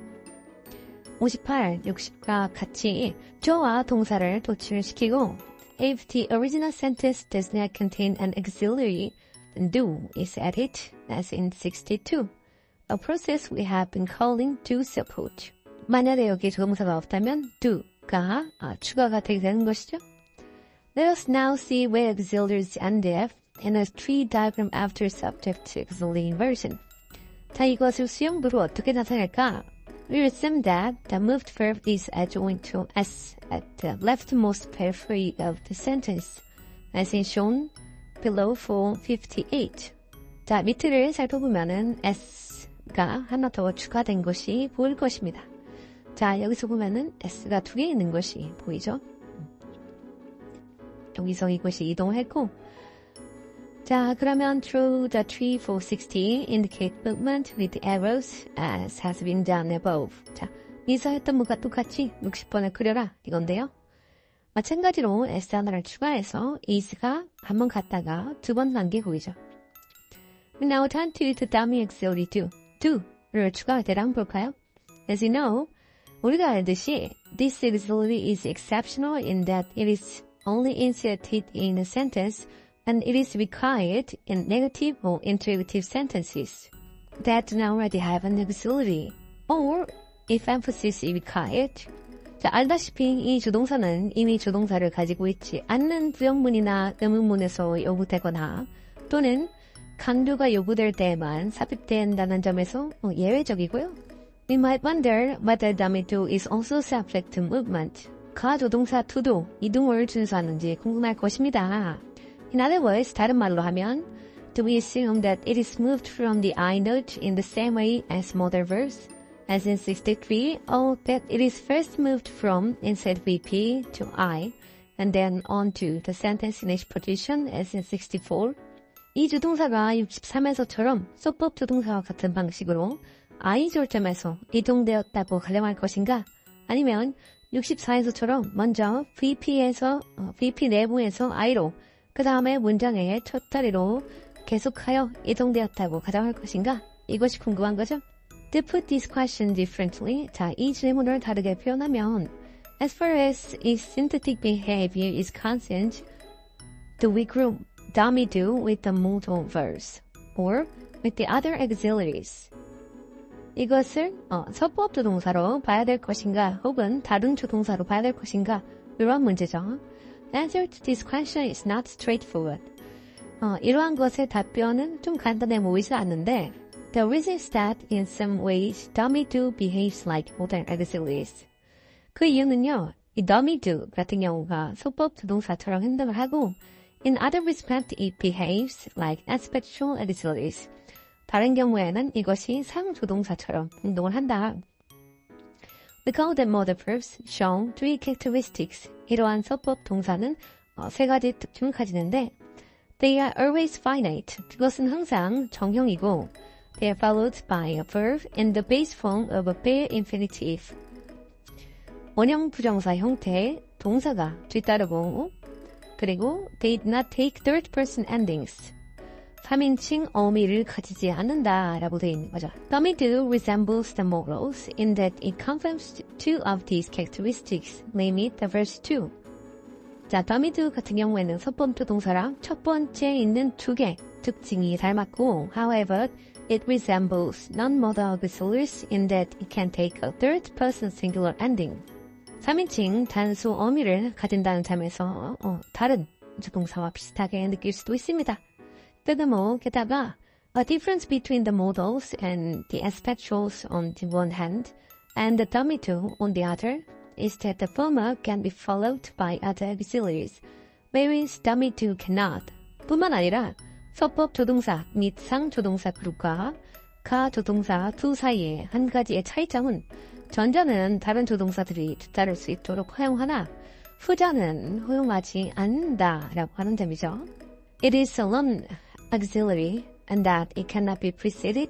58, 60과 같이 주어와 동사를 도치를 시키고 if the original sentence does not contain an auxiliary, then do is added, as in 62. A process we have been calling do support. 만약에 여기에 조동사가 없다면 do가 추가가 되게 되는 것이죠. Let us now see where auxiliaries end up in a tree diagram after subject auxiliary inversion. 자, 이것을 수용부로 어떻게 나타낼까? We assume that the moved verb is adjoined to S at the leftmost periphery of the sentence, as is shown below for 58. 자, 밑을 살펴보면은 S가 하나 더 추가된 것이 보일 것입니다. 자, 여기서 보면은 S가 두 개 있는 것이 보이죠? 여기서 이것이 이동했고, 자, 그러면 through the tree for 60 indicate movement with arrows as has been done above. 자, 이서 했던 것과 똑같이 60번을 그려라 이건데요. 마찬가지로 S 하나를 추가해서 is가 한 번 갔다가 두 번 간 게 보이죠. Now turn to the dummy auxiliary do를 추가할 때를 한번 볼까요? As you know, 우리가 알듯이 this auxiliary is exceptional in that it is only inserted in a sentence and it is required in negative or interrogative sentences that do not already have an auxiliary, or if emphasis is required. 자, 알다시피 이 조동사는 이미 조동사를 가지고 있지 않는 부정문이나 의문문에서 요구되거나 또는 강조가 요구될 때에만 삽입된다는 점에서 예외적이고요. We might wonder whether dummy do is also subject to movement. 가 조동사 to도 이동을 준수하는지 궁금할 것입니다. In other words, 다른 말로 하면, do we assume that it is moved from the I note in the same way as modal verbs, as in 63, or that it is first moved from instead VP to I, and then on to the sentence in each position as in 64? 이 조동사가 63에서처럼 소법 조동사와 같은 방식으로 I 절점에서 이동되었다고 가정할 것인가? 아니면 64에서처럼 먼저 VP 내부에서 I로 그 다음에 문장의 첫 자리로 계속하여 이동되었다고 가정할 것인가? 이것이 궁금한 거죠? To put this question differently, 자, 이 질문을 다르게 표현하면 as far as its synthetic behavior is concerned, do we group dummy do with the modal verbs or with the other auxiliaries? 이것을 서법 조동사로 봐야 될 것인가 혹은 다른 조동사로 봐야 될 것인가? 이런 문제죠. The answer to this question is not straightforward. 이러한 것의 답변은 좀 간단해 보이지 않는데 the reason is that in some ways dummy do behaves like modern auxiliaries. 그 이유는요. 이 dummy do 같은 경우가 소법 조동사처럼 행동을 하고 in other respects it behaves like aspectual auxiliaries. 다른 경우에는 이것이 상조동사처럼 행동을 한다. We call them modal verbs show three characteristics. 이러한 서법 동사는 세 가지 특징을 가지는데 they are always finite. 그것은 항상 정형이고 they are followed by a verb in the base form of a bare infinitive. 원형 부정사 형태의 동사가 뒤따르고 그리고 they do not take third person endings. 3인칭 어미를 가지지 않는다라고 되어 있는 거죠. Dummy do resembles the modals in that it confirms two of these characteristics, namely the verse 2. 자, dummy do 같은 경우에는 서법 조동사랑 첫 번째에 있는 두 개 특징이 닮았고, however, it resembles non-modal auxiliaries in that it can take a third person singular ending. 3인칭 단수 어미를 가진다는 점에서 다른 조동사와 비슷하게 느낄 수도 있습니다. Furthermore, 게다가 a difference between the modals and the aspectuals on the one hand and the dummy do on the other is that the former can be followed by other auxiliaries, whereas dummy do cannot. 뿐만 아니라 서법 조동사 및 상조동사 그룹과 가 조동사 두 사이의 한 가지의 차이점은 전자는 다른 조동사들이 뒤따를 수 있도록 허용하나 후자는 허용하지 않는다라고 하는 점이죠. It is a lone auxiliary and that it cannot be preceded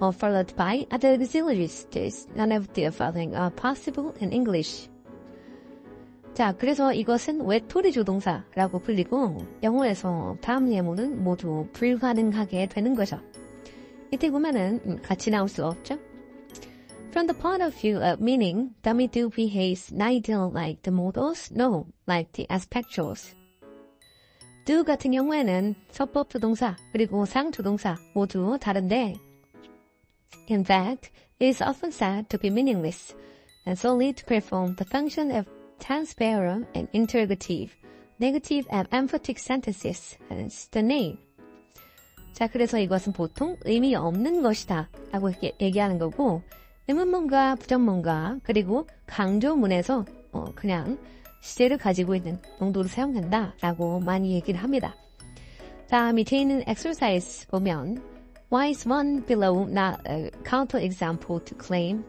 or followed by other auxiliaries. None of the following are possible in English. 자, 그래서 이것은 외톨이 조동사라고 불리고 영어에서 다음 예문은 모두 불가능하게 되는 거죠. 이때 보면은 같이 나올 수 없죠. From the point of view of meaning, dummy do behaves neither like the modals nor like the aspectuals. do 같은 경우에는 서법 조동사 그리고 상조동사 모두 다른데 in fact, it is often said to be meaningless and solely to perform the function of tense bearer and interrogative negative and emphatic sentences, hence the name. 자, 그래서 이것은 보통 의미 없는 것이다 라고 얘기하는 거고, 의문문과 부정문과 그리고 강조문에서 그냥 시제를 가지고 있는 용도로 사용한다 라고 많이 얘기를 합니다. 자, 밑에 있는 exercise 보면 Why is one below not a counterexample to claim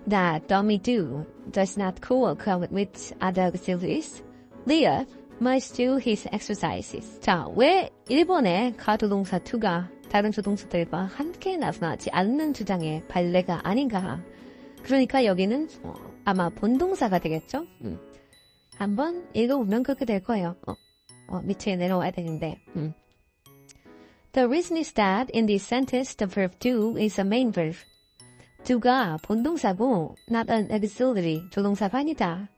that dummy do does not co-occur with other auxiliaries? Leah must do his exercises. 자, 왜 1번의 가조동사 to가 다른 조동사들과 함께 나타나지 않는 주장의 발레가 아닌가? 그러니까 여기는 아마 본동사가 되겠죠? 한번 읽어보면 그렇게 될 거예요. 밑에 내려와야 되는데. The reason is that in this sentence the verb do is a main verb. do가 본동사고 not an auxiliary 조동사가 아니다.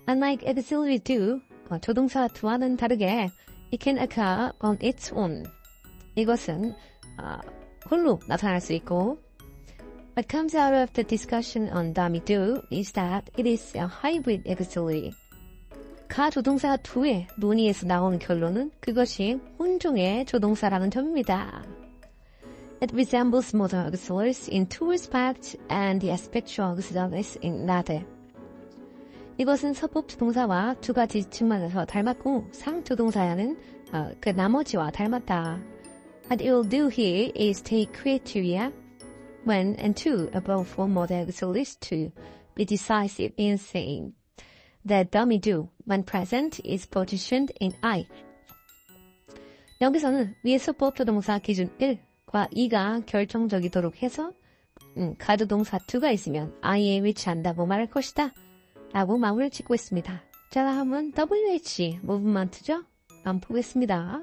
Unlike auxiliary do, 조동사 do와는 다르게 it can occur on its own. 이것은 홀로 나타날 수 있고 What comes out of the discussion on dummy do is that it is a hybrid auxiliary. 가조동사 do의 논의에서 나오는 결론은 그것이 혼종의 조동사라는 점입니다. It resembles modal auxiliaries in two respects and the aspectual auxiliaries in another. 이것은 서법 조동사와 두 가지 측면에서 닮았고 상조동사야는 그 나머지와 닮았다. What it will do here is take criteria when and to above for modal auxiliaries to be decisive in saying that dummy do, when present, is positioned in I. 여기서는 위의 서법 조동사 기준 1과 2가 결정적이도록 해서 가조동사 to가 있으면 I에 위치한다고 말할 것이다 라고 마무리를 짓고 있습니다. 자, 다음은 WH 무브먼트죠? 한번 보겠습니다.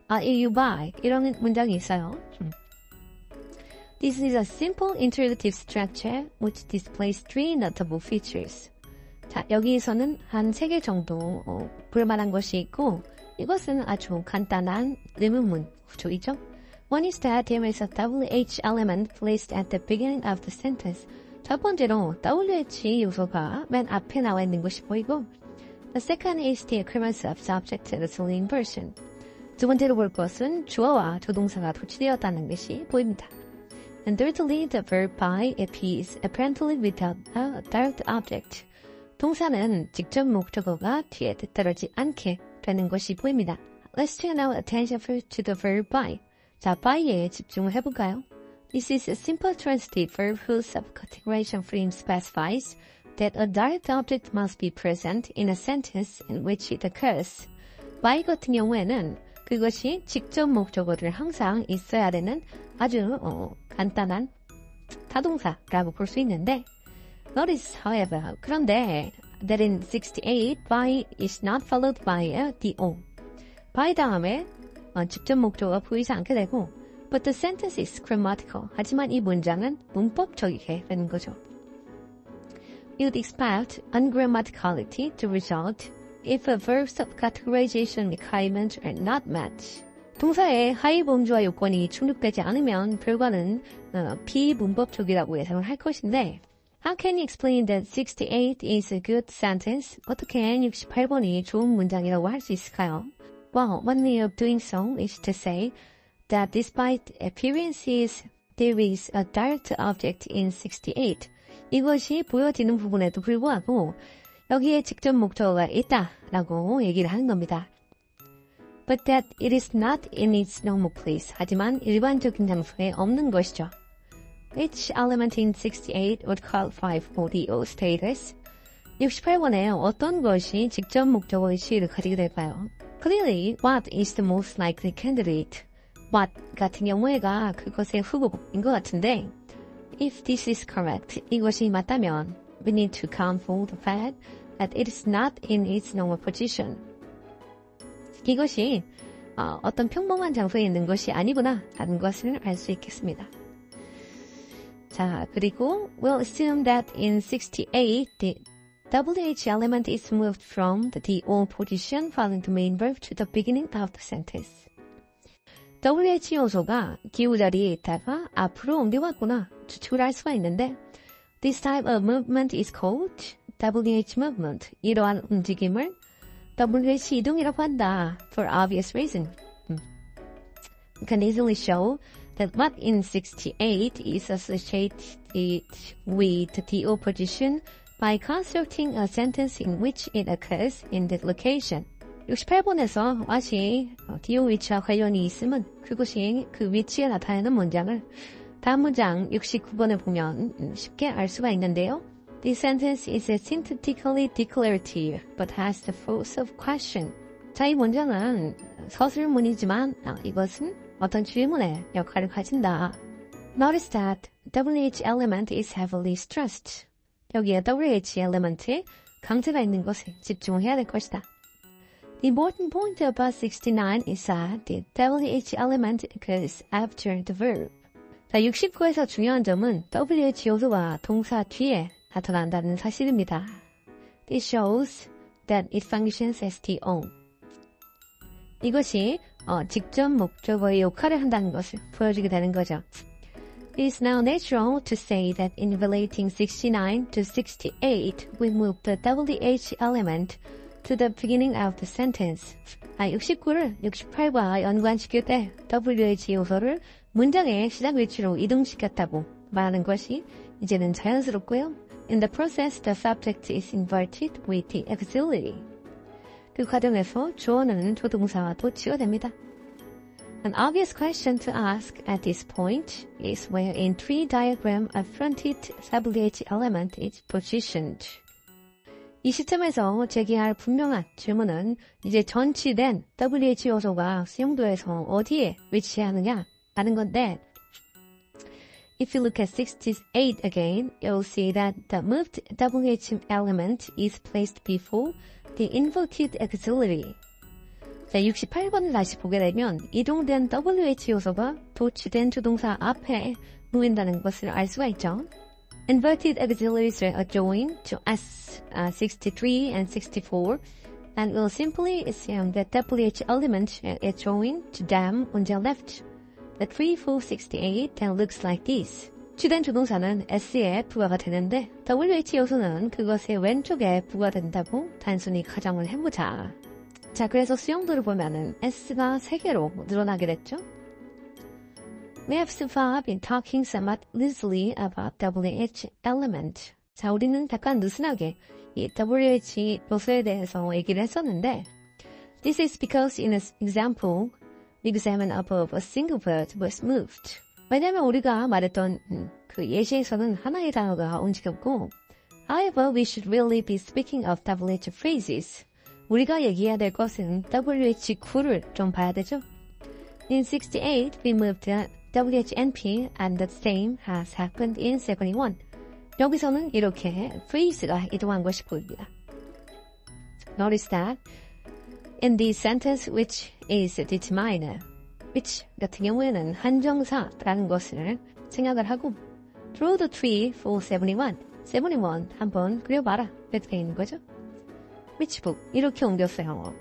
you buy 이런 문장이 있어요. This is a simple interrogative structure which displays three notable features. 자, 여기에서는 한 3개 정도 볼만한 것이 있고 이것은 아주 간단한 의문문 구조이죠. One is that there is a WH element placed at the beginning of the sentence. 첫 번째로 WH 요소가 맨 앞에 나와 있는 것이 보이고 The second is the occurrence of subject-to-the inversion. 두 번째로 볼 것은 주어와 조동사가 도치되었다는 것이 보입니다. And thirdly, the verb by appears apparently without a direct object. 동사는 직접 목적어가 뒤에 뒤따르지 않게 되는 것이 보입니다. Let's turn our attention first to the verb by. 자, by에 집중을 해볼까요? This is a simple transitive verb whose subcategorization frame specifies that a direct object must be present in a sentence in which it occurs. by 같은 경우에는 그것이 직접 목적어를 항상 있어야 되는 아주 간단한 타동사라고 볼 수 있는데 Notice, however, 그런데 that in 68, by is not followed by a do. by 다음에 직접 목적어가 보이지 않게 되고 but the sentence is grammatical. 하지만 이 문장은 문법적이게 되는 거죠. You'd expect ungrammaticality to result if a verb subcategorization requirements are not met. 동사의 하위 범주와 요건이 충족되지 않으면 결과는 비문법적이라고 예상을 할 것인데 How can you explain that 68 is a good sentence? 어떻게 68번이 좋은 문장이라고 할 수 있을까요? Well, one way of doing so is to say that despite appearances, there is a direct object in 68. 이것이 보여지는 부분에도 불구하고 여기에 직접 목적어가 있다라고 얘기를 하는 겁니다. But that it is not in its normal place. 하지만 일반적인 장소에 없는 것이죠. Which element in 68 would qualify for the O status? 68번에 어떤 것이 직접 목적어의 시를 가지게 될까요? Clearly, what is the most likely candidate? What 같은 경우에가 그것의 후보인 것 같은데 If this is correct, 이것이 맞다면 we need to account for the fact that it is not in its normal position. 이것이 어떤 평범한 장소에 있는 것이 아니구나 라는 것을 알 수 있겠습니다. 자, 그리고 we'll assume that in 68, the WH element is moved from the do position following the main verb to the beginning of the sentence. WH 요소가 기호 자리에 있다가 앞으로 옮겨왔구나 추측을 할 수가 있는데 This type of movement is called WH movement. 이러한 움직임을 WH 이동이라고 한다. For obvious reason. You can easily show that what in 68 is associated with the opposition by constructing a sentence in which it occurs in that location. 68번에서 what이 do which와 관련이 있으면 그것이 그 위치에 나타나는 문장을 다음 문장 69번을 보면 쉽게 알 수가 있는데요. This sentence is synthetically declarative but has the force of question. 자, 이 문장은 서술문이지만 이것은 어떤 질문의 역할을 가진다. Notice that WH element is heavily stressed. 여기에 WH element에 강세가 있는 것에 집중해야 될 것이다. The important point about 69 is that the WH element occurs after the verb. 자, 69에서 중요한 점은 WH 요소가 동사 뒤에 나타난다는 사실입니다. This shows that it functions as the on. 이것이 직접 목적어의 역할을 한다는 것을 보여주게 되는 거죠. It is now natural to say that in relating 69 to 68, we move the WH element to the beginning of the sentence. 69를 68과 연관시킬 때 WH 요소를 문장의 시작 위치로 이동시켰다고 말하는 것이 이제는 자연스럽고요. In the process, the subject is inverted with the auxiliary. 그 과정에서 주어는 조동사와 도치가 됩니다. An obvious question to ask at this point is where in tree diagram a fronted WH element is positioned. 이 시점에서 제기할 분명한 질문은 이제 전치된 WH 요소가 수용도에서 어디에 위치하느냐 하는 건데 If you look at 68 again, you'll see that the moved WH element is placed before the inverted auxiliary. 자, 68번을 다시 보게 되면 이동된 WH 요소가 도치된 조동사 앞에 놓인다는 것을 알 수가 있죠. Inverted auxiliaries are joined to S63 and 64, and we'll simply assume that WH element is joined to them on the left. The tree for 68 then looks like this. 취된 조동사는 S에 부과가 되는데 WH 요소는 그것의 왼쪽에 부과된다고 단순히 가정을 해보자. 자, 그래서 수용도를 보면은 S가 3개로 늘어나게 됐죠. We have so far been talking somewhat loosely about WH element. 자, 우리는 약간 느슨하게 이 WH 요소에 대해서 얘기를 했었는데 This is because in an example, we examine above a single word was moved. 왜냐면 우리가 말했던 그 예시에서는 하나의 단어가 움직였고 However, we should really be speaking of WH phrases. 우리가 얘기해야 될 것은 WH 구를 좀 봐야 되죠. In 68, we moved the WHNP and the same has happened in 71. 여기서는 이렇게 phrase가 이동한 것이 보입니다. Notice that in the sentence which is determiner, which 같은 경우에는 한정사라는 것을 생각을 하고 Draw the tree for 71. 71 한번 그려봐라. 이렇게 되어 있는 거죠. Which book? 이렇게 옮겼어요.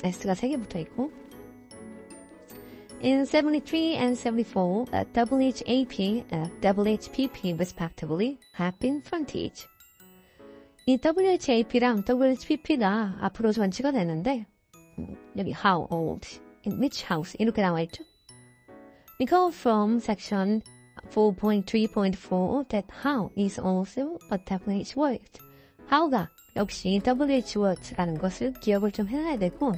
S가 3개 붙어있고 In 73 and 74, WHAP, WHPP respectively have been fronted. 이 WHAP랑 WHPP가 앞으로 전치가 되는데 여기 how old, in which house 이렇게 나와있죠. We go from section 4.3.4 that how is also a WH word. how가 역시 WH word라는 것을 기억을 좀 해놔야 되고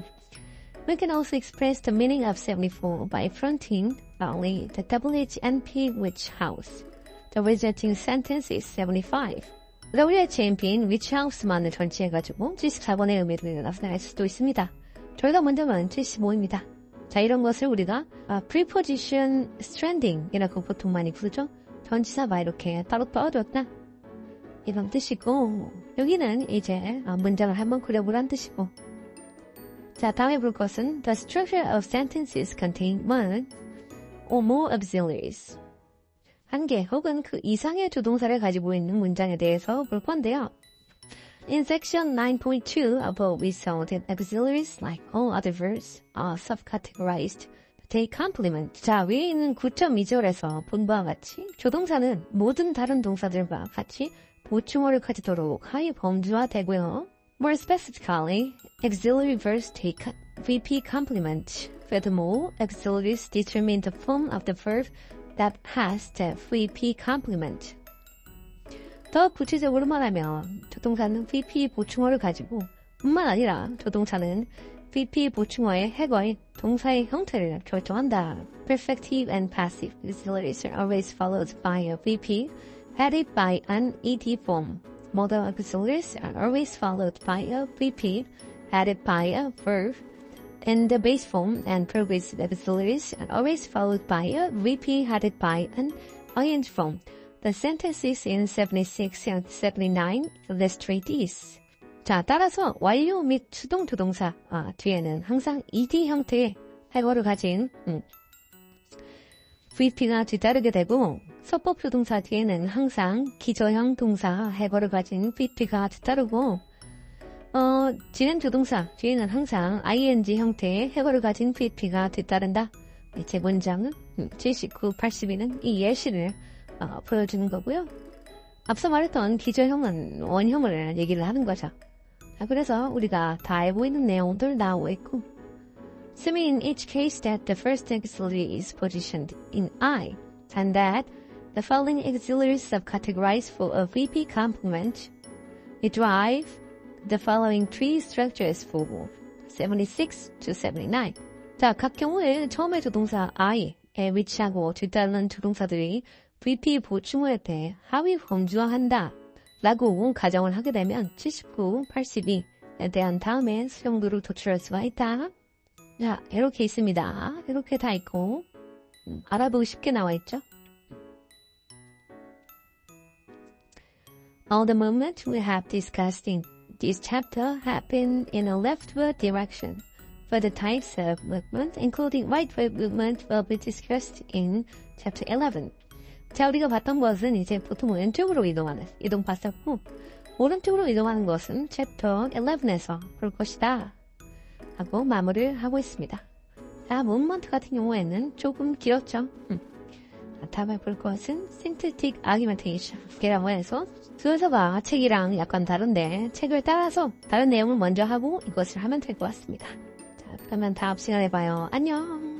We can also express the meaning of 74 by fronting only the WHNP which house. The resulting sentence is 75. WHNP인 which house만을 전치해가지고 74번의 의미를 나타낼 수도 있습니다. 저희가 문제는 75입니다. 자, 이런 것을 우리가 preposition stranding이라고 보통 많이 부르죠. 전치사가 이렇게 따로 떨어졌다. 이런 뜻이고 여기는 이제 문장을 한번 그려보란 뜻이고 자, 다음에 볼 것은 The structure of sentences contain one or more auxiliaries. 한 개 혹은 그 이상의 조동사를 가지고 있는 문장에 대해서 볼 건데요. In section 9.2 above we saw that auxiliaries like all other verbs are subcategorized to take complement. 자, 위에 있는 9.2절에서 본 바와 같이 조동사는 모든 다른 동사들과 같이 보충어를 가지도록 하위 범주화되고요. More specifically, auxiliary verbs take VP complement. Furthermore, auxiliaries determine the form of the verb that has the VP complement. 더 구체적으로 말하면 조동사는 VP 보충어를 가지고 뿐만 아니라 조동사는 VP 보충어의 해거인 동사의 형태를 결정한다. Perfective and passive auxiliaries are always followed by a VP headed by an ED form. Modal auxiliaries are always followed by a VP headed by a verb in the base form, and progressive auxiliaries are always followed by a VP headed by an ing form. The sentences in 76 and 79 illustrate this. 자, 따라서 완료 및 수동 조동사 뒤에는 항상 ed 형태의 해거를 가진 VP가 뒤따르게 되고 서법 조동사 뒤에는 항상 기저형 동사 해거를 가진 VP가 뒤따르고 진행 조동사 뒤에는 항상 ing 형태의 해거를 가진 VP가 뒤따른다. 제 문장은 79, 82는 이 예시를 보여주는 거고요. 앞서 말했던 기저형은 원형을 얘기를 하는 거죠. 그래서 우리가 다 알고 있는 내용들 나오고 있고, assuming in each case that the first auxiliary is positioned in I, and that the following auxiliaries subcategorize for a VP complement, we derive the following three structures for 76 to 79. 자, 각 경우에 처음에 조동사 I에 위치하고 뒤따르는 조동사들이 VP 보충어에 대해 하위 범주화한다 라고 가정을 하게 되면 79, 82에 대한 다음에 수용도를 도출할 수가 있다. 자, 이렇게 있습니다. 이렇게 다 있고 알아보기 쉽게 나와 있죠. All the movements we have discussed in this chapter have been in a leftward direction. Further types of movement, including rightward movement, will be discussed in chapter 11. 자, 우리가 봤던 것은 이제 보통 왼쪽으로 이동하는 이동 봤었고, 오른쪽으로 이동하는 것은 챕터 11에서 볼 것이다 하고 마무리를 하고 있습니다. 자, 무브먼트 같은 경우에는 조금 길었죠. 다음에 볼 것은 synthetic argumentation이라고 해서 순서가 책이랑 약간 다른데 책을 따라서 다른 내용을 먼저 하고 이것을 하면 될 것 같습니다. 자, 그러면 다음 시간에 봐요. 안녕.